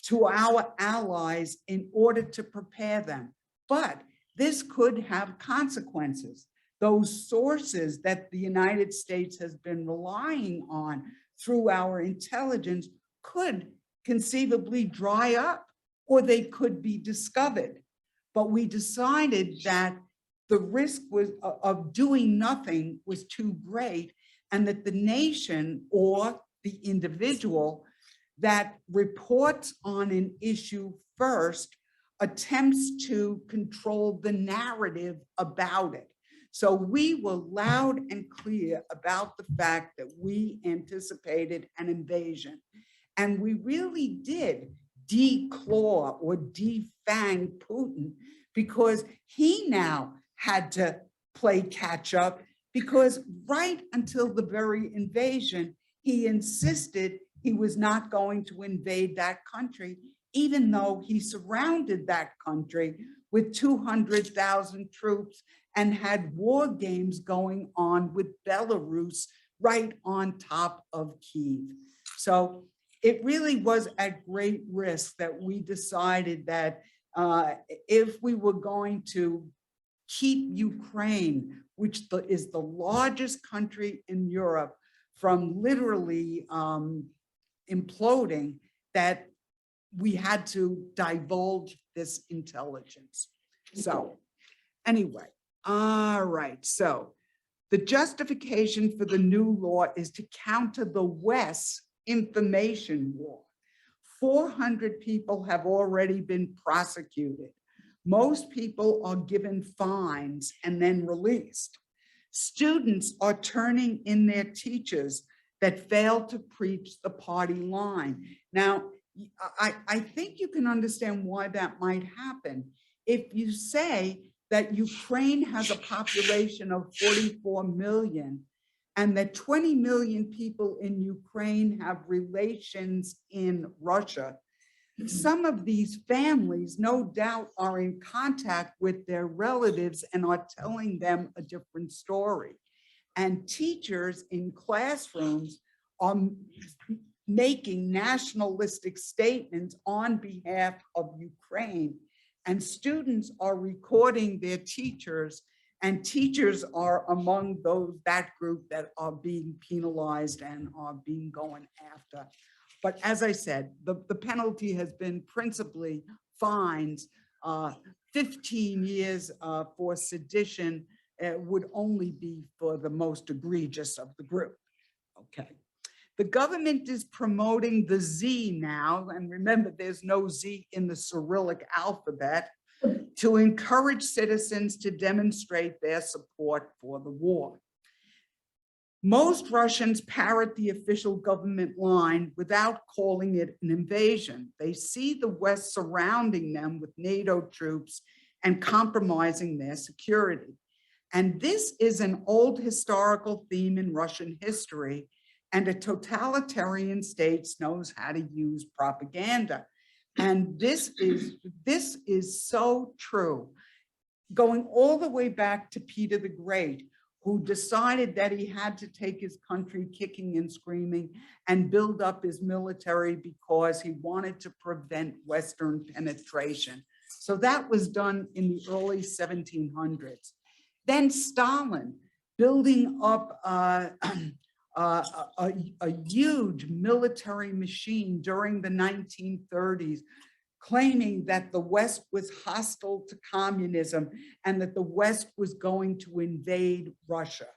to our allies in order to prepare them. But this could have consequences. Those sources that the United States has been relying on through our intelligence could conceivably dry up, or they could be discovered. But we decided that the risk of doing nothing was too great, and that the nation or the individual that reports on an issue first attempts to control the narrative about it. So we were loud and clear about the fact that we anticipated an invasion. And we really did declaw or defang Putin, because he now had to play catch up, because right until the very invasion, he insisted he was not going to invade that country, even though he surrounded that country with 200,000 troops and had war games going on with Belarus right on top of Kyiv. So it really was at great risk that we decided that if we were going to keep Ukraine, which is the largest country in Europe, from literally imploding, that we had to divulge this intelligence. So anyway, all right. So the justification for the new law is to counter the West's information war. 400 people have already been prosecuted. Most people are given fines and then released. Students are turning in their teachers that fail to preach the party line. Now, I think you can understand why that might happen. If you say that Ukraine has a population of 44 million and that 20 million people in Ukraine have relations in Russia, some of these families no doubt are in contact with their relatives and are telling them a different story. And teachers in classrooms are making nationalistic statements on behalf of Ukraine. And students are recording their teachers, and teachers are among that group that are being penalized and are being going after. But as I said, the penalty has been principally fines. 15 years for sedition would only be for the most egregious of the group. Okay. The government is promoting the Z now, and remember, there's no Z in the Cyrillic alphabet, to encourage citizens to demonstrate their support for the war. Most Russians parrot the official government line without calling it an invasion. They see the West surrounding them with NATO troops and compromising their security. And this is an old historical theme in Russian history, and a totalitarian state knows how to use propaganda. And this is so true. Going all the way back to Peter the Great, who decided that he had to take his country kicking and screaming and build up his military because he wanted to prevent Western penetration. So that was done in the early 1700s. Then Stalin, building up a huge military machine during the 1930s, claiming that the West was hostile to communism and that the West was going to invade Russia.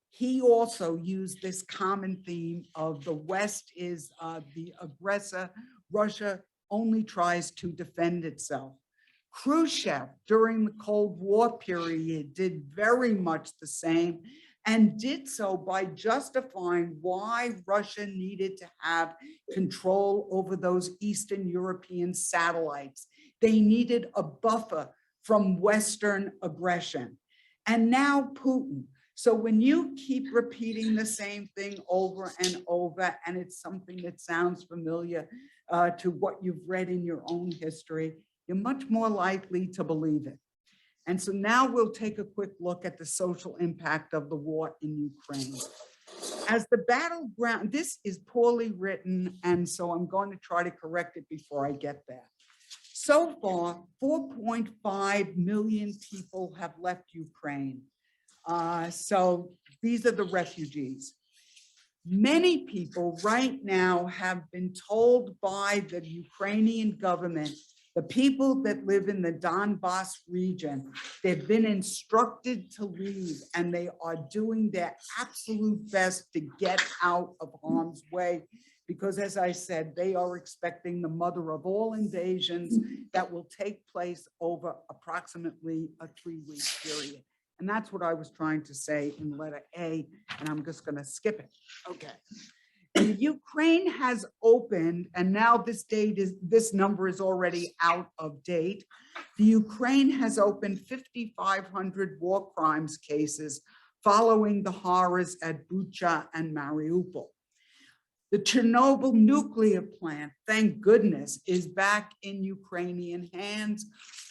He also used this common theme of the West is the aggressor, Russia only tries to defend itself. Khrushchev, during the Cold War period, did very much the same, and did so by justifying why Russia needed to have control over those Eastern European satellites. They needed a buffer from Western aggression. And now Putin. So when you keep repeating the same thing over and over, and it's something that sounds familiar to what you've read in your own history, you're much more likely to believe it. And so now we'll take a quick look at the social impact of the war in Ukraine. As the battleground, this is poorly written, and so I'm going to try to correct it before I get there. So far, 4.5 million people have left Ukraine. So these are the refugees. Many people right now have been told by the Ukrainian government, the people that live in the Donbass region, they've been instructed to leave, and they are doing their absolute best to get out of harm's way. Because as I said, they are expecting the mother of all invasions that will take place over approximately a 3-week period. And that's what I was trying to say in letter A, and I'm just gonna skip it. Okay. The Ukraine has opened, and now this number is already out of date. The Ukraine has opened 5,500 war crimes cases following the horrors at Bucha and Mariupol. The Chernobyl nuclear plant, thank goodness, is back in Ukrainian hands.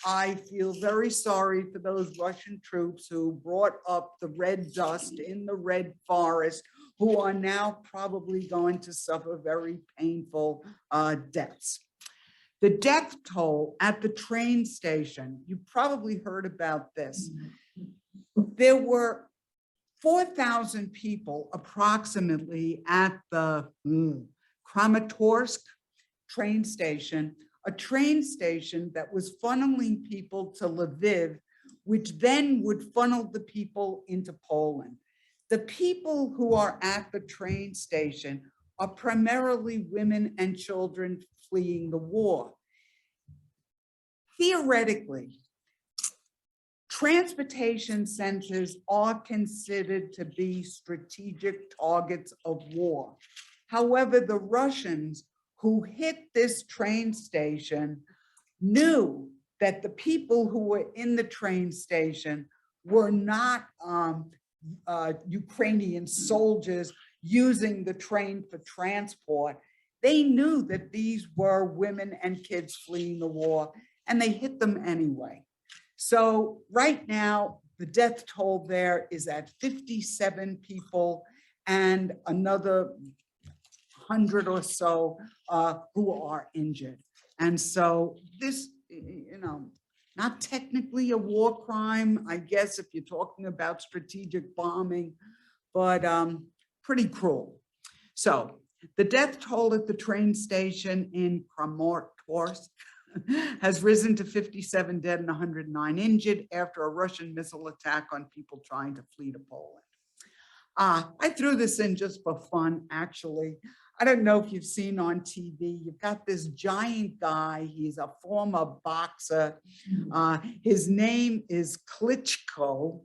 I feel very sorry for those Russian troops who brought up the red dust in the red forest, who are now probably going to suffer very painful deaths. The death toll at the train station, you probably heard about this. There were 4,000 people approximately at the Kramatorsk train station, a train station that was funneling people to Lviv, which then would funnel the people into Poland. The people who are at the train station are primarily women and children fleeing the war. Theoretically, transportation centers are considered to be strategic targets of war. However, the Russians who hit this train station knew that the people who were in the train station were not Ukrainian soldiers using the train for transport. They knew that these were women and kids fleeing the war, and they hit them anyway. So right now, the death toll there is at 57 people and another 100 or so who are injured. And so this, not technically a war crime, I guess, if you're talking about strategic bombing, but pretty cruel. So the death toll at the train station in Kramatorsk has risen to 57 dead and 109 injured after a Russian missile attack on people trying to flee to Poland. I threw this in just for fun, actually. I don't know if you've seen on TV, you've got this giant guy. He's a former boxer. His name is Klitschko.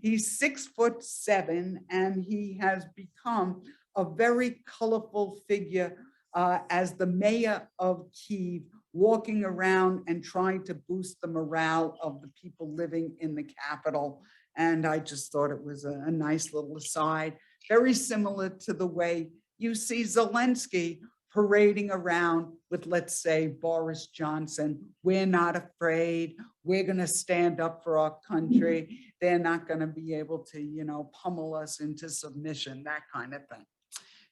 He's 6'7", and he has become a very colorful figure as the mayor of Kyiv, walking around and trying to boost the morale of the people living in the capital. And I just thought it was a nice little aside, very similar to the way you see Zelensky parading around with, let's say, Boris Johnson. We're not afraid. We're going to stand up for our country. They're not going to be able to, pummel us into submission, that kind of thing.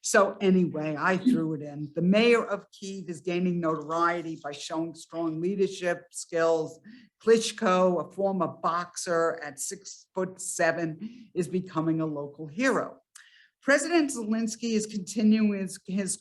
So anyway, I threw it in. The mayor of Kyiv is gaining notoriety by showing strong leadership skills. Klitschko, a former boxer at 6'7", is becoming a local hero. President Zelensky is continuing his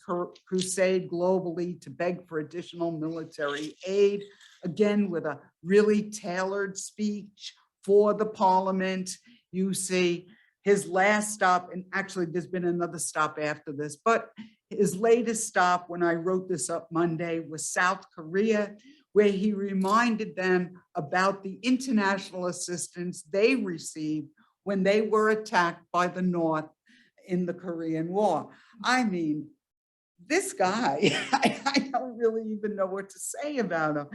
crusade globally to beg for additional military aid, again with a really tailored speech for the parliament. You see his last stop, and actually there's been another stop after this, but his latest stop when I wrote this up Monday was South Korea, where he reminded them about the international assistance they received when they were attacked by the North in the Korean War. I mean, this guy, I don't really even know what to say about him.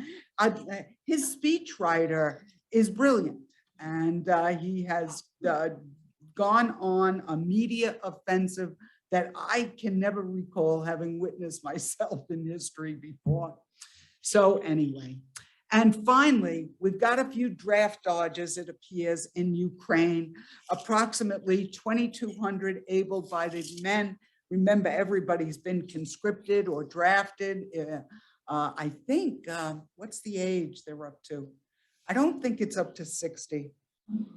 His speechwriter is brilliant, and he has gone on a media offensive that I can never recall having witnessed myself in history before. So anyway, and finally, we've got a few draft dodgers, it appears, in Ukraine. Approximately 2,200 able-bodied men. Remember, everybody's been conscripted or drafted. I think, what's the age they're up to? I don't think it's up to 60.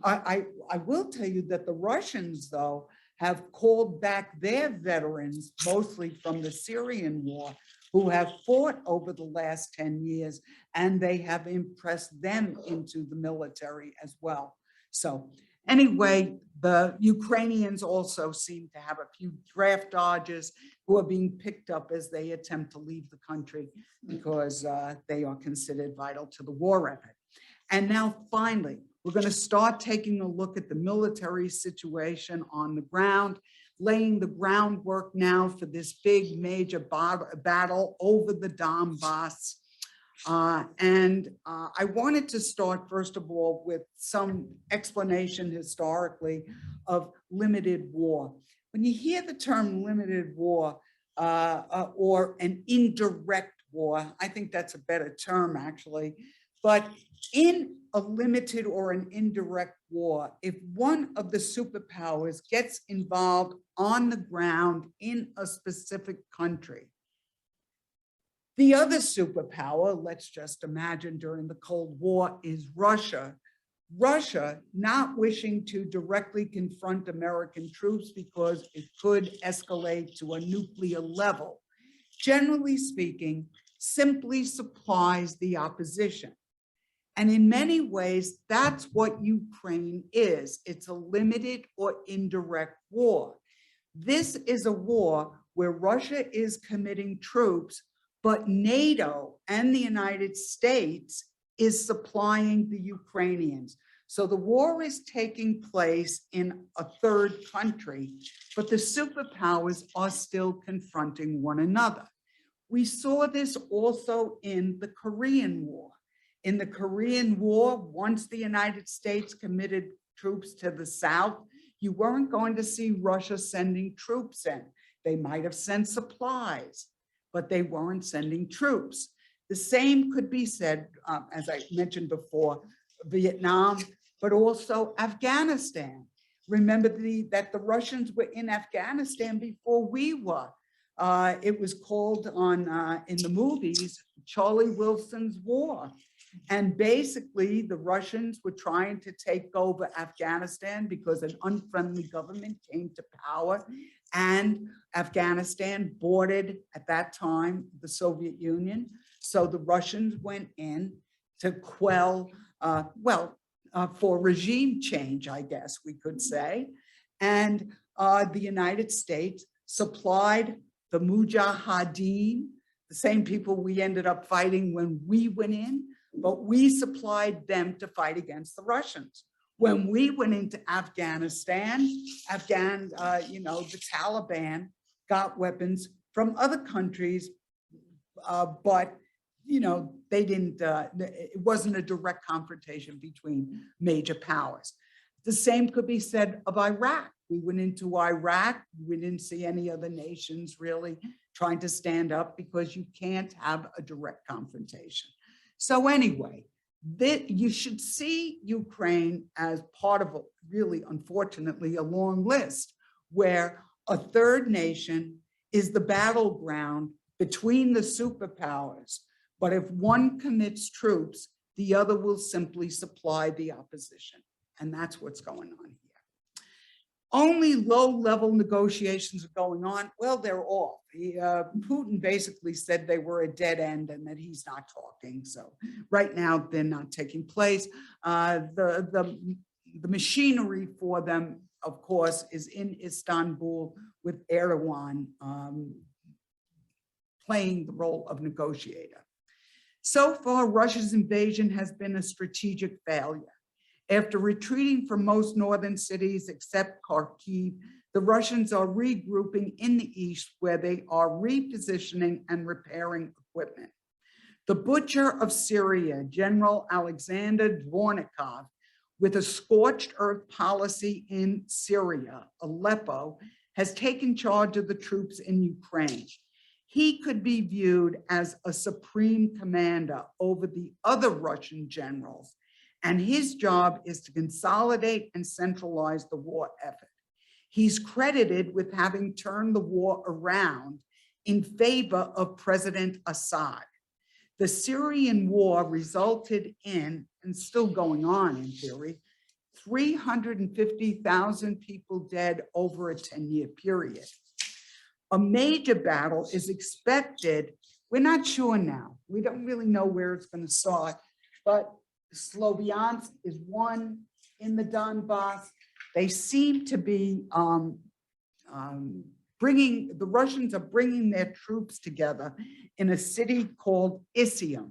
I will tell you that the Russians, though, have called back their veterans, mostly from the Syrian war, who have fought over the last 10 years, and they have impressed them into the military as well. So anyway, the Ukrainians also seem to have a few draft dodgers who are being picked up as they attempt to leave the country because they are considered vital to the war effort. And now finally, we're going to start taking a look at the military situation on the ground, laying the groundwork now for this big major battle over the Donbass. I wanted to start, first of all, with some explanation historically of limited war. When you hear the term limited war or an indirect war, I think that's a better term actually, but in a limited or an indirect war, if one of the superpowers gets involved on the ground in a specific country, the other superpower, let's just imagine during the Cold War, is Russia. Russia, not wishing to directly confront American troops because it could escalate to a nuclear level, generally speaking, simply supplies the opposition. And in many ways, that's what Ukraine is. It's a limited or indirect war. This is a war where Russia is committing troops, but NATO and the United States is supplying the Ukrainians. So the war is taking place in a third country, but the superpowers are still confronting one another. We saw this also in the Korean War. In the Korean War, once the United States committed troops to the South, you weren't going to see Russia sending troops in. They might have sent supplies, but they weren't sending troops. The same could be said, as I mentioned before, Vietnam, but also Afghanistan. Remember that the Russians were in Afghanistan before we were. It was called in the movies, Charlie Wilson's War. And basically, the Russians were trying to take over Afghanistan because an unfriendly government came to power, and Afghanistan bordered at that time the Soviet Union. So the Russians went in to quell, for regime change, I guess we could say. And the United States supplied the Mujahideen, the same people we ended up fighting when we went in, but we supplied them to fight against the Russians. When we went into Afghanistan, the Taliban got weapons from other countries, but they didn't, it wasn't a direct confrontation between major powers. The same could be said of Iraq. We went into Iraq, we didn't see any other nations really trying to stand up because you can't have a direct confrontation. So anyway, you should see Ukraine as part of really, unfortunately, a long list where a third nation is the battleground between the superpowers. But if one commits troops, the other will simply supply the opposition. And that's what's going on here. Only low-level negotiations are going on. Well, they're off. Putin basically said they were a dead end and that he's not talking. So right now, they're not taking place. The machinery for them, of course, is in Istanbul with Erdogan playing the role of negotiator. So far, Russia's invasion has been a strategic failure. After retreating from most northern cities except Kharkiv, the Russians are regrouping in the east where they are repositioning and repairing equipment. The butcher of Syria, General Alexander Dvornikov, with a scorched earth policy in Syria, Aleppo, has taken charge of the troops in Ukraine. He could be viewed as a supreme commander over the other Russian generals, and his job is to consolidate and centralize the war effort. He's credited with having turned the war around in favor of President Assad. The Syrian war resulted in, and still going on in theory, 350,000 people dead over a 10-year period. A major battle is expected. We're not sure now. We don't really know where it's going to start, but Sloviansk is one in the Donbass. They seem to be the Russians are bringing their troops together in a city called Isium.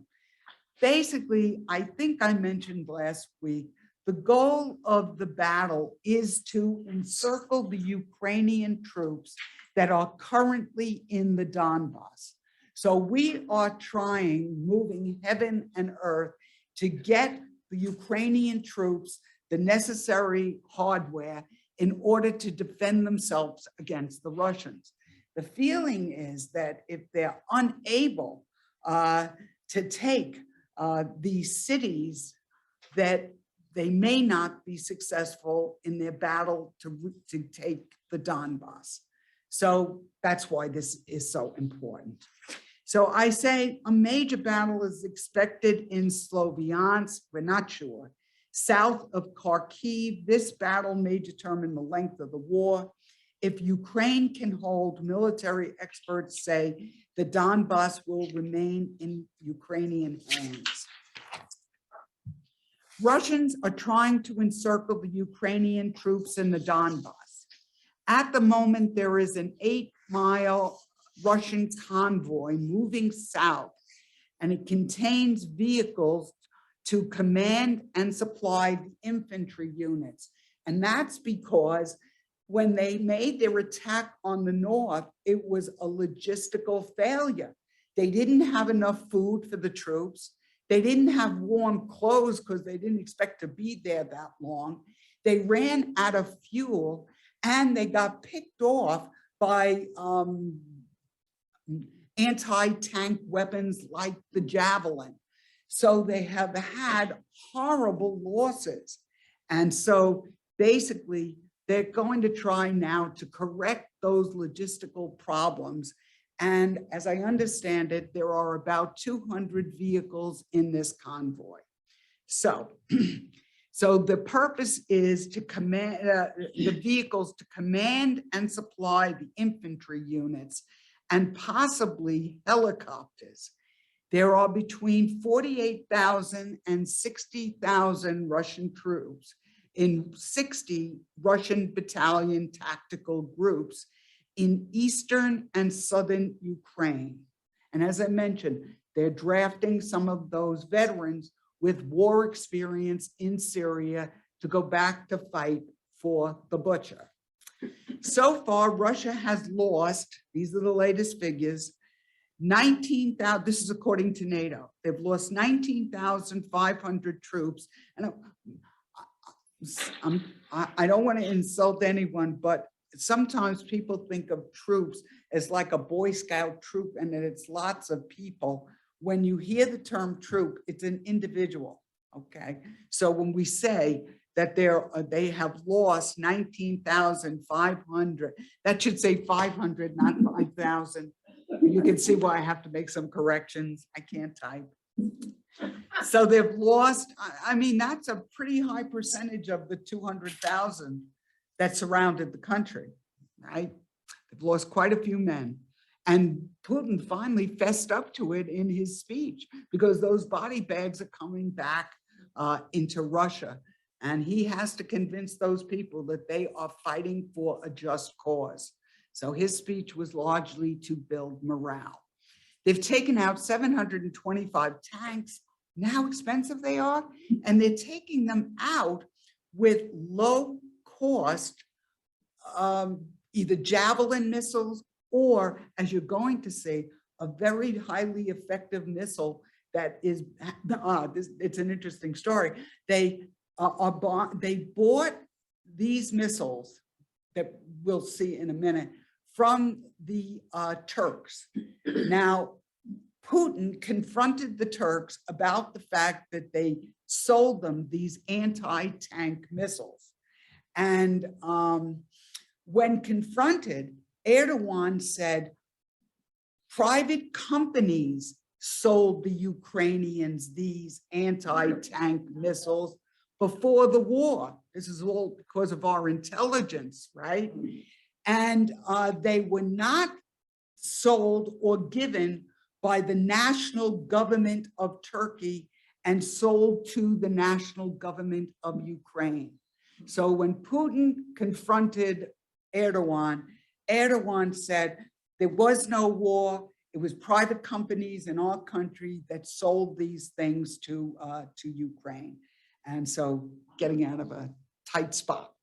Basically, I think I mentioned last week, the goal of the battle is to encircle the Ukrainian troops that are currently in the Donbass. So we are trying, moving heaven and earth, to get the Ukrainian troops the necessary hardware in order to defend themselves against the Russians. The feeling is that if they're unable to take these cities, that they may not be successful in their battle to take the Donbass. So that's why this is so important. So I say a major battle is expected in Sloviansk, we're not sure. South of Kharkiv, this battle may determine the length of the war. If Ukraine can hold, military experts say the Donbass will remain in Ukrainian hands. Russians are trying to encircle the Ukrainian troops in the Donbass. At the moment, there is an 8-mile Russian convoy moving south, and it contains vehicles to command and supply the infantry units. And that's because when they made their attack on the north, it was a logistical failure. They didn't have enough food for the troops. They didn't have warm clothes because they didn't expect to be there that long. They ran out of fuel, and they got picked off by anti-tank weapons like the Javelin. So they have had horrible losses. And so basically, they're going to try now to correct those logistical problems. And as I understand it, there are about 200 vehicles in this convoy. So, so the purpose is to command the vehicles to command and supply the infantry units and possibly helicopters. There are between 48,000 and 60,000 Russian troops in 60 Russian battalion tactical groups in eastern and southern Ukraine. And as I mentioned, they're drafting some of those veterans with war experience in Syria to go back to fight for the butcher. So far, Russia has lost, these are the latest figures, 19,000, this is according to NATO, they've lost 19,500 troops. And I don't want to insult anyone, but sometimes people think of troops as like a Boy Scout troop and that it's lots of people. When you hear the term troop, it's an individual, okay? So when we say that they have lost 19,500, that should say 500, not 5,000. You can see why I have to make some corrections. I can't type. So they've lost, I mean, that's a pretty high percentage of the 200,000 that surrounded the country, right? They've lost quite a few men. And Putin finally fessed up to it in his speech because those body bags are coming back into Russia. And he has to convince those people that they are fighting for a just cause. So his speech was largely to build morale. They've taken out 725 tanks, how expensive they are, and they're taking them out with low cost, either Javelin missiles, or as you're going to see, a very highly effective missile that is, it's an interesting story. They bought these missiles that we'll see in a minute from the Turks. Now, Putin confronted the Turks about the fact that they sold them these anti-tank missiles. And when confronted, Erdogan said, private companies sold the Ukrainians these anti-tank missiles before the war. This is all because of our intelligence, right? And they were not sold or given by the national government of Turkey and sold to the national government of Ukraine. So when Putin confronted Erdogan, Erdogan said there was no war. It was private companies in our country that sold these things to Ukraine. And so getting out of a tight spot.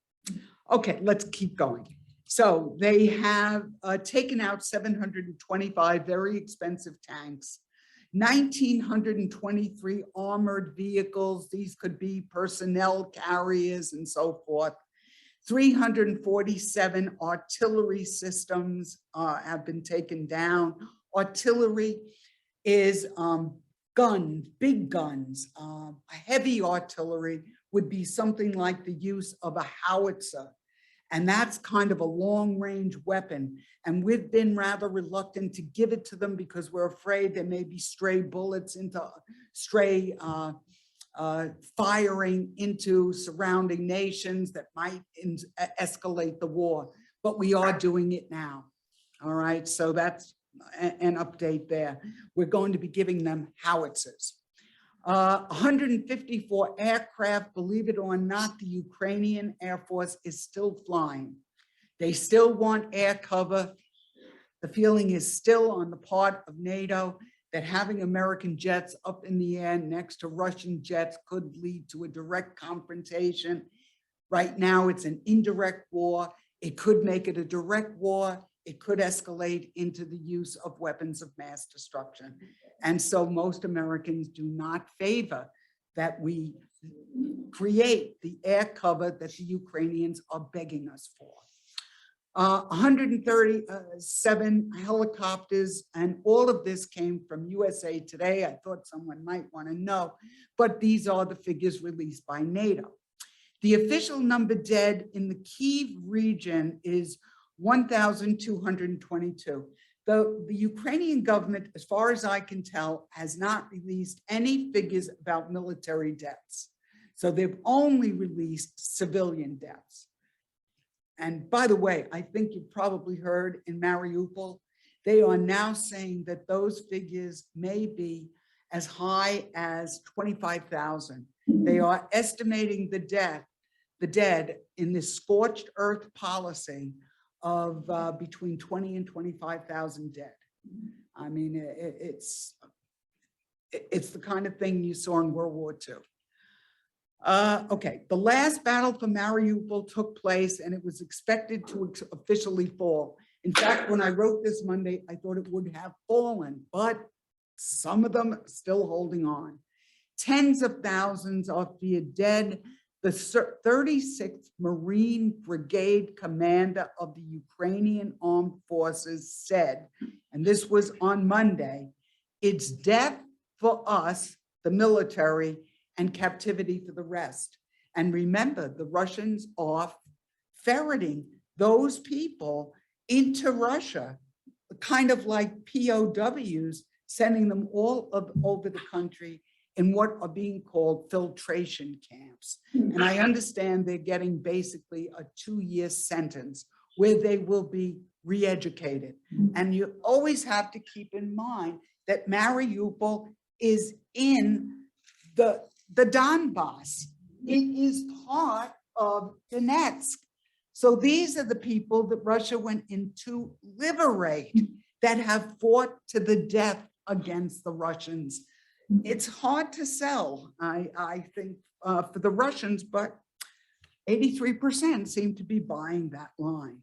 Okay, let's keep going. So they have taken out 725 very expensive tanks, 1,923 armored vehicles. These could be personnel carriers and so forth. 347 artillery systems have been taken down. Artillery is guns, big guns. Heavy artillery would be something like the use of a howitzer. And that's kind of a long-range weapon. And we've been rather reluctant to give it to them because we're afraid there may be stray bullets into stray firing into surrounding nations that might escalate the war. But we are doing it now. All right, so that's an update there. We're going to be giving them howitzers. 154 aircraft, believe it or not, the Ukrainian Air Force is still flying. They still want air cover. The feeling is still on the part of NATO that having American jets up in the air next to Russian jets could lead to a direct confrontation. Right now, it's an indirect war. It could make it a direct war. It could escalate into the use of weapons of mass destruction. And so most Americans do not favor that we create the air cover that the Ukrainians are begging us for. 137 helicopters, and all of this came from USA Today. I thought someone might want to know, but these are the figures released by NATO. The official number dead in the Kyiv region is 1,222. The Ukrainian government, as far as I can tell, has not released any figures about military deaths. So they've only released civilian deaths. And by the way, I think you've probably heard in Mariupol, they are now saying that those figures may be as high as 25,000. They are estimating the dead in this scorched earth policy of between 20 and 25,000 dead. I mean, it's the kind of thing you saw in World War II. Okay, the last battle for Mariupol took place and it was expected to officially fall. In fact, when I wrote this Monday, I thought it would have fallen, but some of them are still holding on. Tens of thousands are feared dead. The 36th Marine Brigade commander of the Ukrainian Armed Forces said, and this was on Monday, it's death for us, the military, and captivity for the rest. And remember, the Russians are ferreting those people into Russia, kind of like POWs, sending them all over the country in what are being called filtration camps. And I understand they're getting basically a 2-year sentence where they will be re-educated. And you always have to keep in mind that Mariupol is in the Donbass. It is part of Donetsk. So these are the people that Russia went in to liberate, that have fought to the death against the Russians. It's hard to sell, I think, for the Russians, but 83% seem to be buying that line.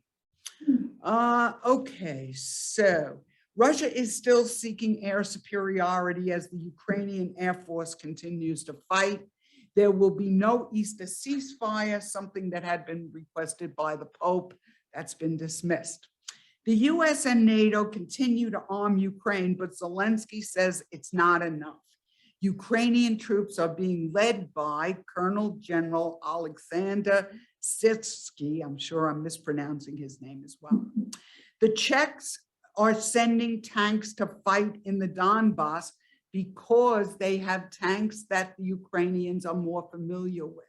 Okay, so Russia is still seeking air superiority as the Ukrainian Air Force continues to fight. There will be no Easter ceasefire, something that had been requested by the Pope. That's been dismissed. The US and NATO continue to arm Ukraine, but Zelensky says it's not enough. Ukrainian troops are being led by Colonel General Alexander Sitsky. I'm sure I'm mispronouncing his name as well. The Czechs are sending tanks to fight in the Donbass because they have tanks that the Ukrainians are more familiar with.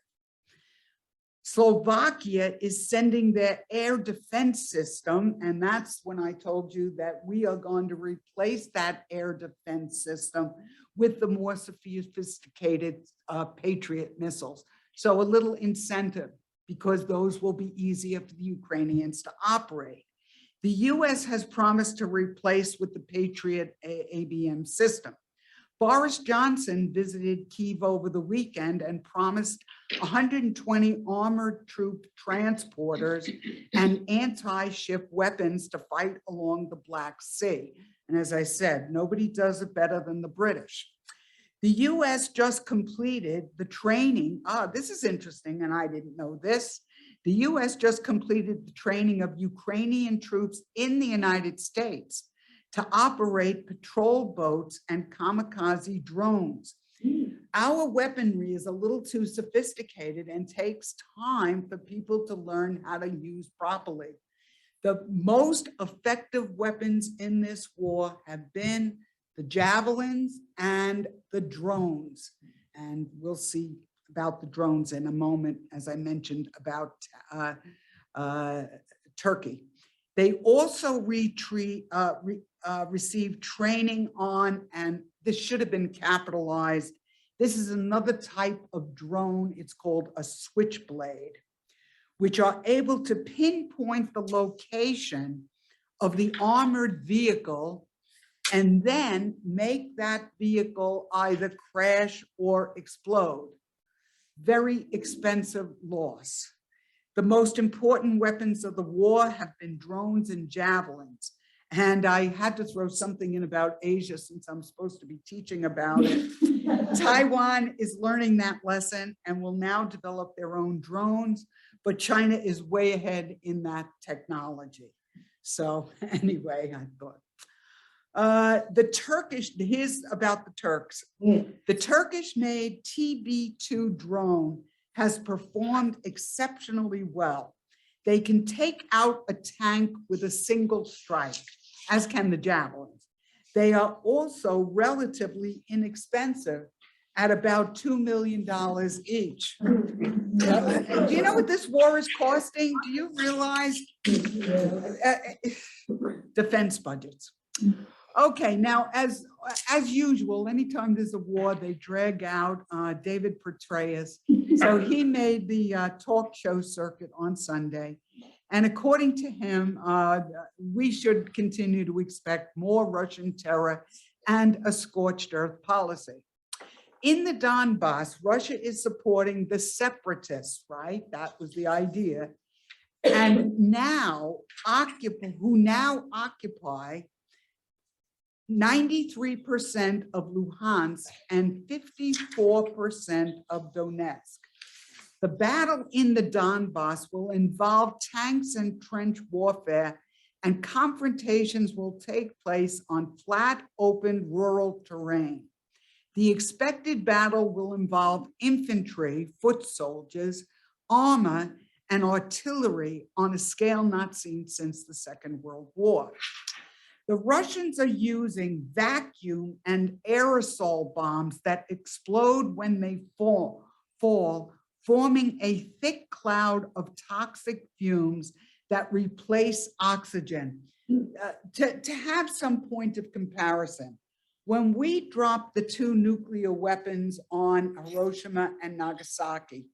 Slovakia is sending their air defense system, and that's when I told you that we are going to replace that air defense system with the more sophisticated Patriot missiles. So a little incentive, because those will be easier for the Ukrainians to operate. The US has promised to replace with the Patriot ABM system. Boris Johnson visited Kyiv over the weekend and promised 120 armored troop transporters and anti-ship weapons to fight along the Black Sea. And as I said, nobody does it better than the British. The US just completed the training. This is interesting, and I didn't know this. The US just completed the training of Ukrainian troops in the United States to operate patrol boats and kamikaze drones. Our weaponry is a little too sophisticated and takes time for people to learn how to use properly. The most effective weapons in this war have been the javelins and the drones. And we'll see about the drones in a moment, as I mentioned about Turkey. They also received training on, and this should have been capitalized, this is another type of drone, it's called a switchblade, which are able to pinpoint the location of the armored vehicle and then make that vehicle either crash or explode. Very expensive loss. The most important weapons of the war have been drones and javelins. And I had to throw something in about Asia since I'm supposed to be teaching about it. Taiwan is learning that lesson and will now develop their own drones, but China is way ahead in that technology. So anyway, I thought. The Turkish, here's about the Turks. The Turkish-made TB2 drone has performed exceptionally well. They can take out a tank with a single strike, as can the javelins. They are also relatively inexpensive at about $2 million each. Do you know what this war is costing? Do you realize? Defense budgets. Okay, now as usual, anytime there's a war, they drag out David Petraeus. So he made the talk show circuit on Sunday. And according to him, we should continue to expect more Russian terror and a scorched earth policy. In the Donbass, Russia is supporting the separatists, right? That was the idea. And now, who now occupy 93% of Luhansk and 54% of Donetsk. The battle in the Donbass will involve tanks and trench warfare, and confrontations will take place on flat, open, rural terrain. The expected battle will involve infantry, foot soldiers, armor, and artillery on a scale not seen since the Second World War. The Russians are using vacuum and aerosol bombs that explode when they fall, forming a thick cloud of toxic fumes that replace oxygen. To have some point of comparison, when we dropped the 2 nuclear weapons on Hiroshima and Nagasaki,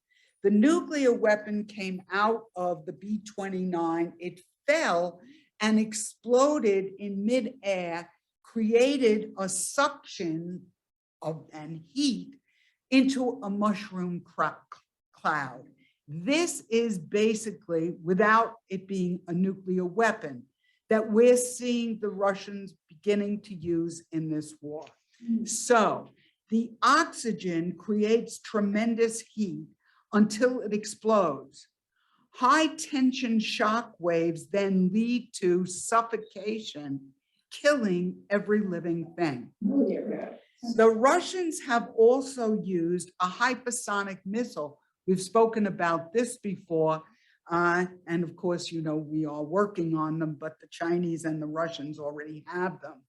the nuclear weapon came out of the B-29, it fell and exploded in midair, created a suction and heat into a mushroom cloud. This is basically, without it being a nuclear weapon, that we're seeing the Russians beginning to use in this war. So the oxygen creates tremendous heat until it explodes. High tension shock waves then lead to suffocation, killing every living thing. The Russians have also used a hypersonic missile. We've spoken about this before. And of course, you know, we are working on them, but the Chinese and the Russians already have them,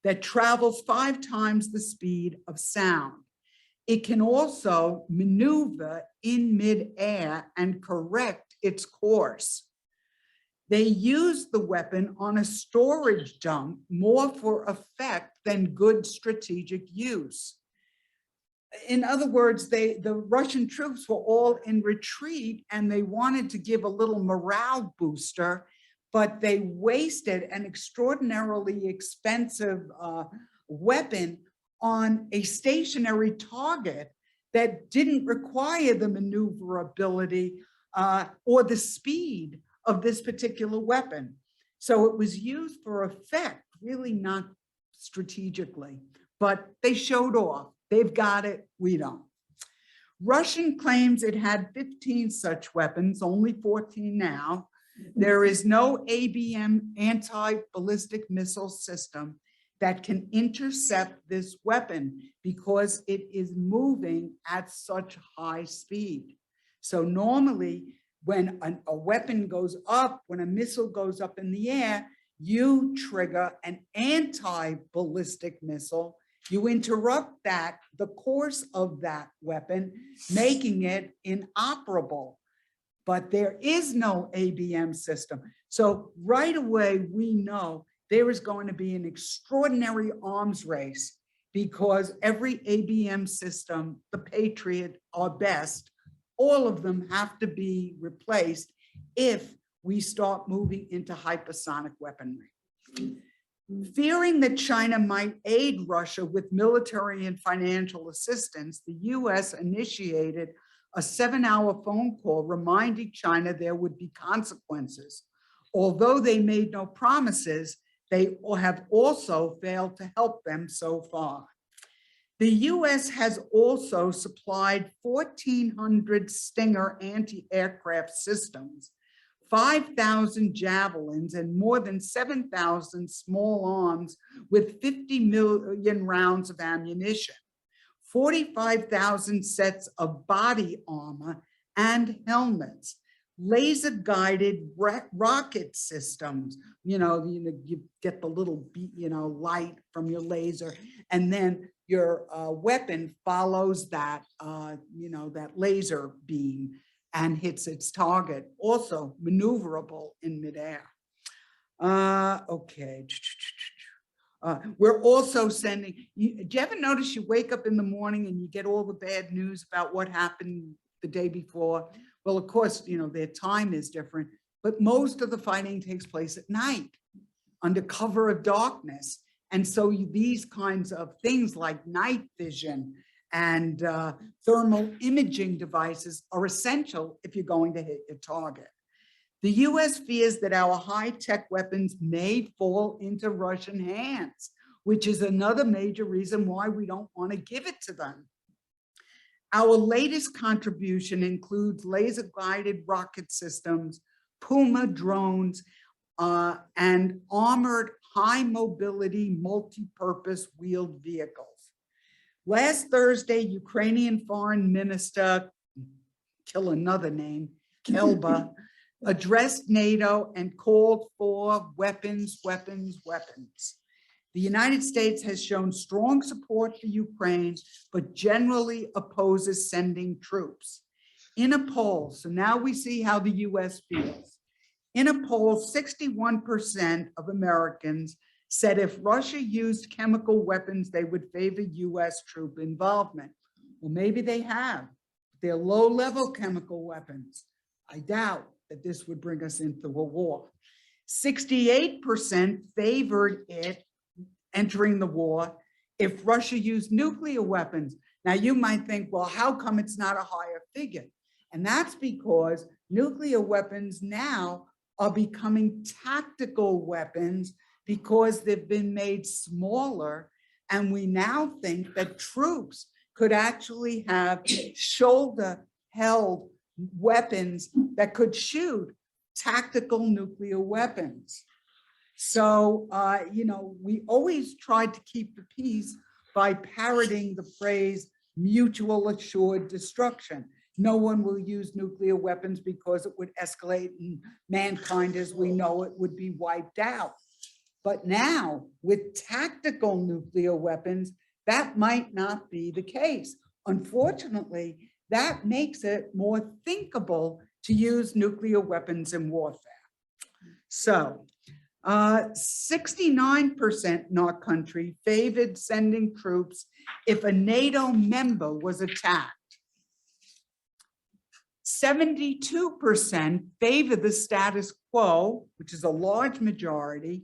that travels 5 times the speed of sound. It can also maneuver in midair and correct its course. They used the weapon on a storage dump more for effect than good strategic use. In other words, the Russian troops were all in retreat and they wanted to give a little morale booster, but they wasted an extraordinarily expensive weapon on a stationary target that didn't require the maneuverability or the speed of this particular weapon. So it was used for effect, really not strategically, but they showed off. They've got it, we don't. Russian claims it had 15 such weapons, only 14 now. There is no ABM anti-ballistic missile system that can intercept this weapon because it is moving at such high speed. So normally when a weapon goes up, when a missile goes up in the air, you trigger an anti-ballistic missile. You interrupt the course of that weapon, making it inoperable. But there is no ABM system. So right away, we know there is going to be an extraordinary arms race because every ABM system, the Patriot or best, all of them have to be replaced if we start moving into hypersonic weaponry. Fearing that China might aid Russia with military and financial assistance, the US initiated a 7-hour phone call reminding China there would be consequences. Although they made no promises, they have also failed to help them so far. The US has also supplied 1,400 Stinger anti-aircraft systems, 5,000 javelins, and more than 7,000 small arms with 50 million rounds of ammunition, 45,000 sets of body armor and helmets, laser-guided rocket systems. You get the little light from your laser, and then your weapon follows that that laser beam and hits its target, also maneuverable in midair. Okay. We're also sending, do you ever notice you wake up in the morning and you get all the bad news about what happened the day before? Well, of course, their time is different, but most of the fighting takes place at night under cover of darkness. And so these kinds of things like night vision and thermal imaging devices are essential if you're going to hit your target. The US fears that our high-tech weapons may fall into Russian hands, which is another major reason why we don't want to give it to them. Our latest contribution includes laser-guided rocket systems, Puma drones, and armored high-mobility multi-purpose wheeled vehicles. Last Thursday, Ukrainian Foreign Minister, kill another name, Kelba, addressed NATO and called for weapons, weapons, weapons. The United States has shown strong support for Ukraine, but generally opposes sending troops. In a poll, so now we see how the US feels. In a poll, 61% of Americans said if Russia used chemical weapons, they would favor US troop involvement. Well, maybe they have. They're low-level chemical weapons. I doubt that this would bring us into a war. 68% favored it entering the war if Russia used nuclear weapons. Now you might think, well, how come it's not a higher figure? And that's because nuclear weapons now are becoming tactical weapons because they've been made smaller. And we now think that troops could actually have shoulder-held weapons that could shoot tactical nuclear weapons. So, we always tried to keep the peace by parroting the phrase mutual assured destruction. No one will use nuclear weapons because it would escalate and mankind as we know it would be wiped out. But now with tactical nuclear weapons, that might not be the case. Unfortunately, that makes it more thinkable to use nuclear weapons in warfare. So 69% in our country favored sending troops if a NATO member was attacked. 72% favor the status quo, which is a large majority,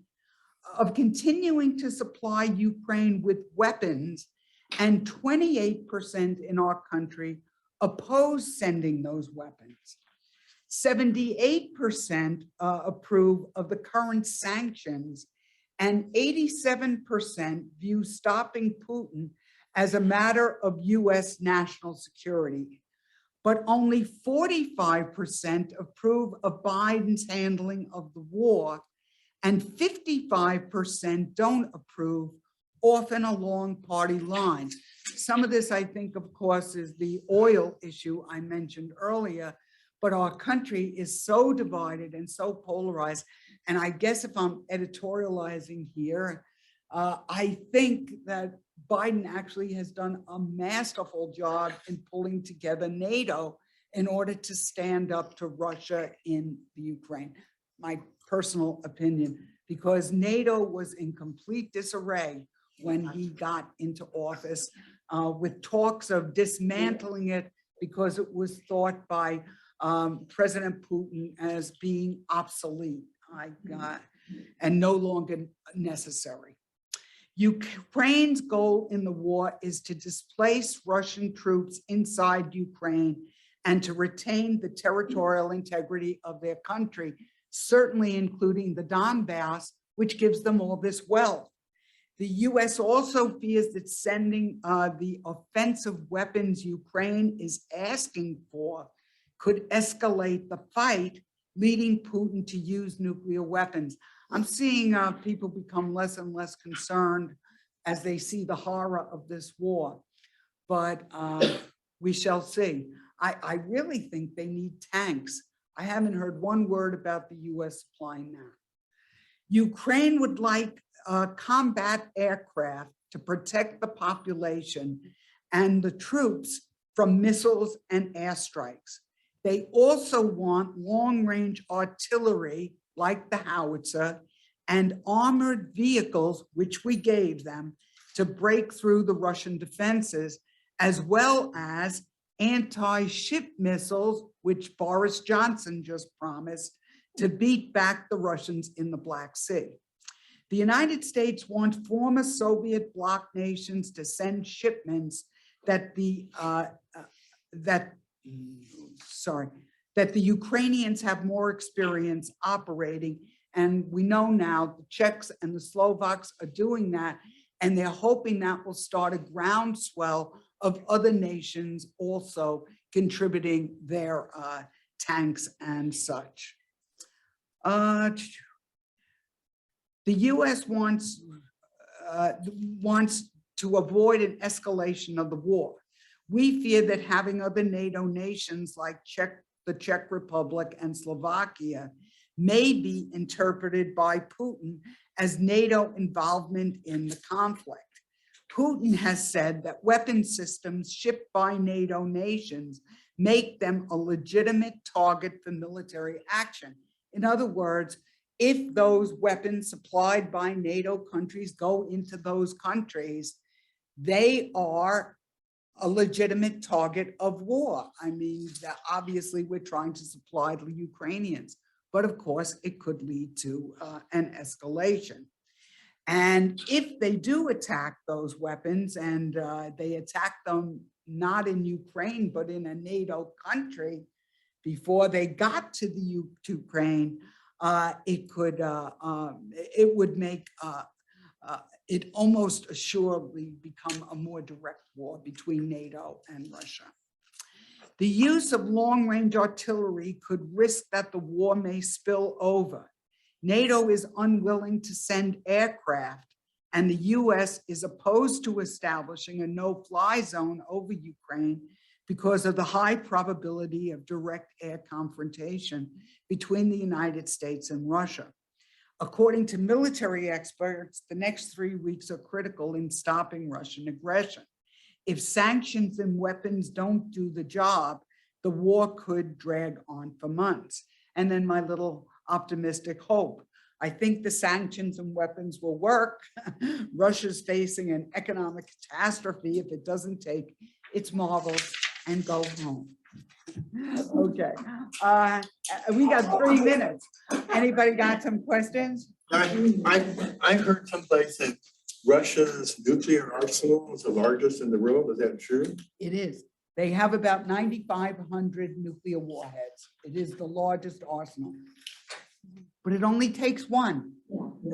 of continuing to supply Ukraine with weapons, and 28% in our country oppose sending those weapons. 78% approve of the current sanctions, and 87% view stopping Putin as a matter of US national security. But only 45% approve of Biden's handling of the war, and 55% don't approve, often along party lines. Some of this, I think, of course, is the oil issue I mentioned earlier, but our country is so divided and so polarized. And I guess if I'm editorializing here, I think that Biden actually has done a masterful job in pulling together NATO in order to stand up to Russia in the Ukraine. My personal opinion, because NATO was in complete disarray when he got into office, with talks of dismantling it because it was thought by President Putin as being obsolete and no longer necessary. Ukraine's goal in the war is to displace Russian troops inside Ukraine and to retain the territorial integrity of their country, certainly including the Donbass, which gives them all this wealth. The US also fears that sending the offensive weapons Ukraine is asking for could escalate the fight, leading Putin to use nuclear weapons. I'm seeing people become less and less concerned as they see the horror of this war, but we shall see. I really think they need tanks. I haven't heard one word about the US supplying that. Ukraine would like combat aircraft to protect the population and the troops from missiles and airstrikes. They also want long-range artillery, like the howitzer, and armored vehicles, which we gave them, to break through the Russian defenses, as well as anti-ship missiles, which Boris Johnson just promised, to beat back the Russians in the Black Sea. The United States wants former Soviet bloc nations to send shipments that the Ukrainians have more experience operating. And we know now the Czechs and the Slovaks are doing that, and they're hoping that will start a groundswell of other nations also contributing their tanks and such. The US wants to avoid an escalation of the war. We fear that having other NATO nations like the Czech Republic and Slovakia may be interpreted by Putin as NATO involvement in the conflict. Putin has said that weapon systems shipped by NATO nations make them a legitimate target for military action. In other words, if those weapons supplied by NATO countries go into those countries, they are a legitimate target of war. I mean, obviously we're trying to supply the Ukrainians, but of course it could lead to an escalation. And if they do attack those weapons and they attack them not in Ukraine, but in a NATO country before they got to the Ukraine, it would make it almost assuredly become a more direct war between NATO and Russia. The use of long-range artillery could risk that the war may spill over. NATO is unwilling to send aircraft, and the US is opposed to establishing a no-fly zone over Ukraine because of the high probability of direct air confrontation between the United States and Russia. According to military experts, the next 3 weeks are critical in stopping Russian aggression. If sanctions and weapons don't do the job, the war could drag on for months. And then my little optimistic hope. I think the sanctions and weapons will work. Russia's facing an economic catastrophe if it doesn't take its marbles and go home. Okay, we got 3 minutes. Anybody got some questions? I heard someplace that Russia's nuclear arsenal is the largest in the world. Is that true? It is. They have about 9,500 nuclear warheads. It is the largest arsenal. But it only takes one.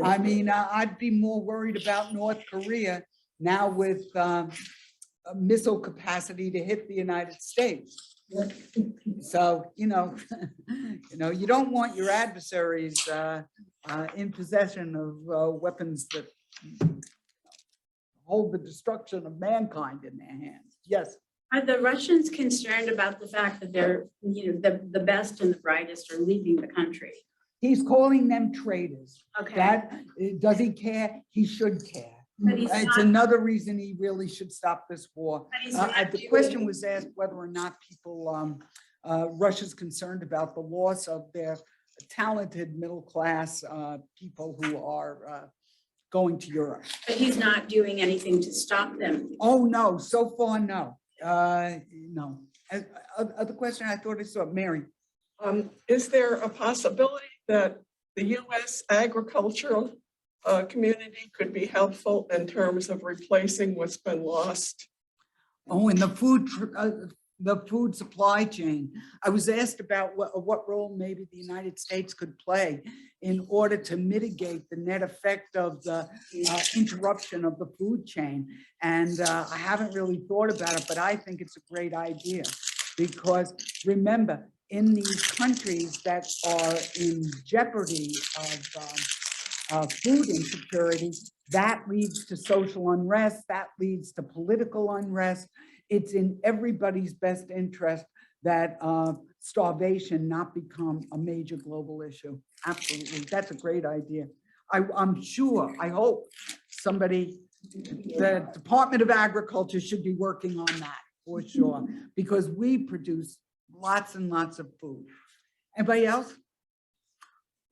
I mean, I'd be more worried about North Korea now with missile capacity to hit the United States. So, you don't want your adversaries in possession of weapons that hold the destruction of mankind in their hands. Yes. Are the Russians concerned about the fact that they're, the best and the brightest are leaving the country? He's calling them traitors. Okay. That, does he care? He should care. But he's It's not- another reason he really should stop this war. But he's not The doing- question was asked whether or not people, Russia's concerned about the loss of their talented middle-class people who are going to Europe. But he's not doing anything to stop them. Oh, no, so far, no. No. Other question I thought I saw, Mary. Is there a possibility that the US agricultural community could be helpful in terms of replacing what's been lost? Oh, in the food supply chain. I was asked about what role maybe the United States could play in order to mitigate the net effect of the interruption of the food chain. And I haven't really thought about it, but I think it's a great idea. Because remember, in these countries that are in jeopardy of food insecurity, that leads to social unrest, that leads to political unrest. It's in everybody's best interest that starvation not become a major global issue. Absolutely, that's a great idea. I'm sure, I hope somebody, the Department of Agriculture should be working on that for sure, because we produce lots and lots of food. Anybody else?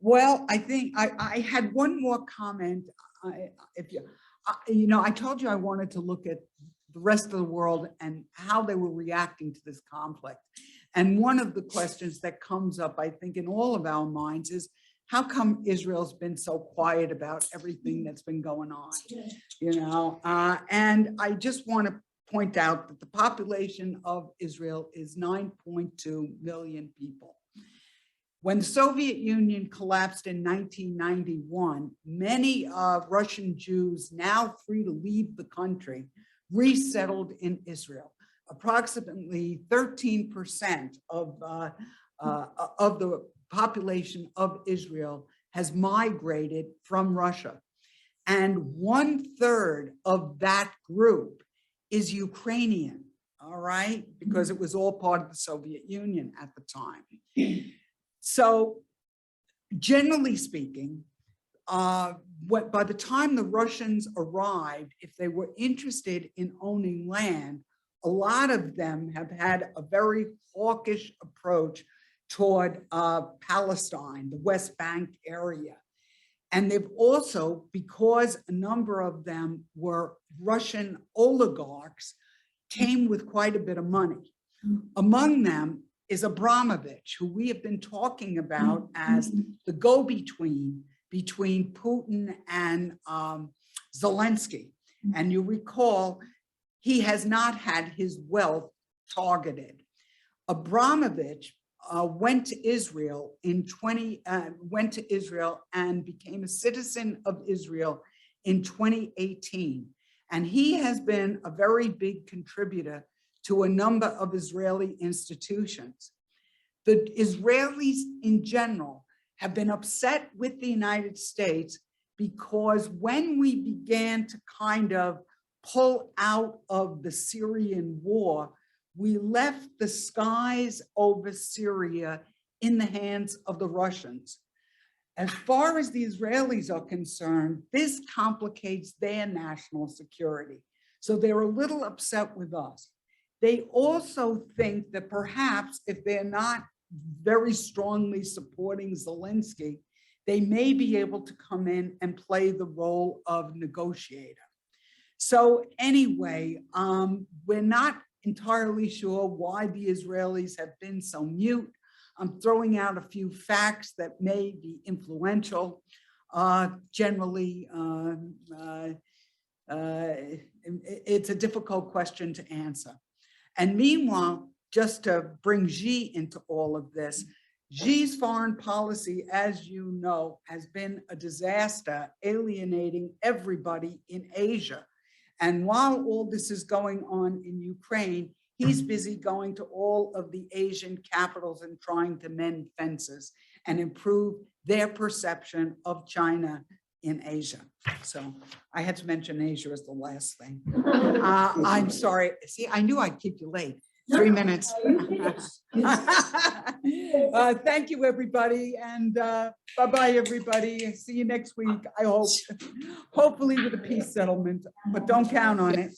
Well, I think I had one more comment. I told you I wanted to look at the rest of the world and how they were reacting to this conflict. And one of the questions that comes up, I think, in all of our minds is, how come Israel's been so quiet about everything that's been going on? And I just want to point out that the population of Israel is 9.2 million people. When the Soviet Union collapsed in 1991, many Russian Jews, now free to leave the country, resettled in Israel. Approximately 13% of the population of Israel has migrated from Russia. And 1/3 of that group is Ukrainian, all right? Because it was all part of the Soviet Union at the time. So generally speaking, by the time the Russians arrived, if they were interested in owning land, a lot of them have had a very hawkish approach toward Palestine, the West Bank area. And they've also, because a number of them were Russian oligarchs, came with quite a bit of money. Among them is Abramovich, who we have been talking about as the go-between between Putin and Zelensky. And you recall, he has not had his wealth targeted. Abramovich went to Israel and became a citizen of Israel in 2018. And he has been a very big contributor to a number of Israeli institutions. The Israelis in general have been upset with the United States because when we began to kind of pull out of the Syrian war, we left the skies over Syria in the hands of the Russians. As far as the Israelis are concerned, this complicates their national security. So they're a little upset with us. They also think that perhaps if they're not very strongly supporting Zelensky, they may be able to come in and play the role of negotiator. So anyway, we're not entirely sure why the Israelis have been so mute. I'm throwing out a few facts that may be influential. Generally, it's a difficult question to answer. And meanwhile, just to bring Xi into all of this, Xi's foreign policy, as you know, has been a disaster, alienating everybody in Asia. And while all this is going on in Ukraine, he's busy going to all of the Asian capitals and trying to mend fences and improve their perception of China in Asia. So I had to mention Asia as the last thing. I'm sorry. See, I knew I'd keep you late. 3 minutes. Thank you, everybody. And bye-bye, everybody. See you next week, I hope. Hopefully with a peace settlement, but don't count on it.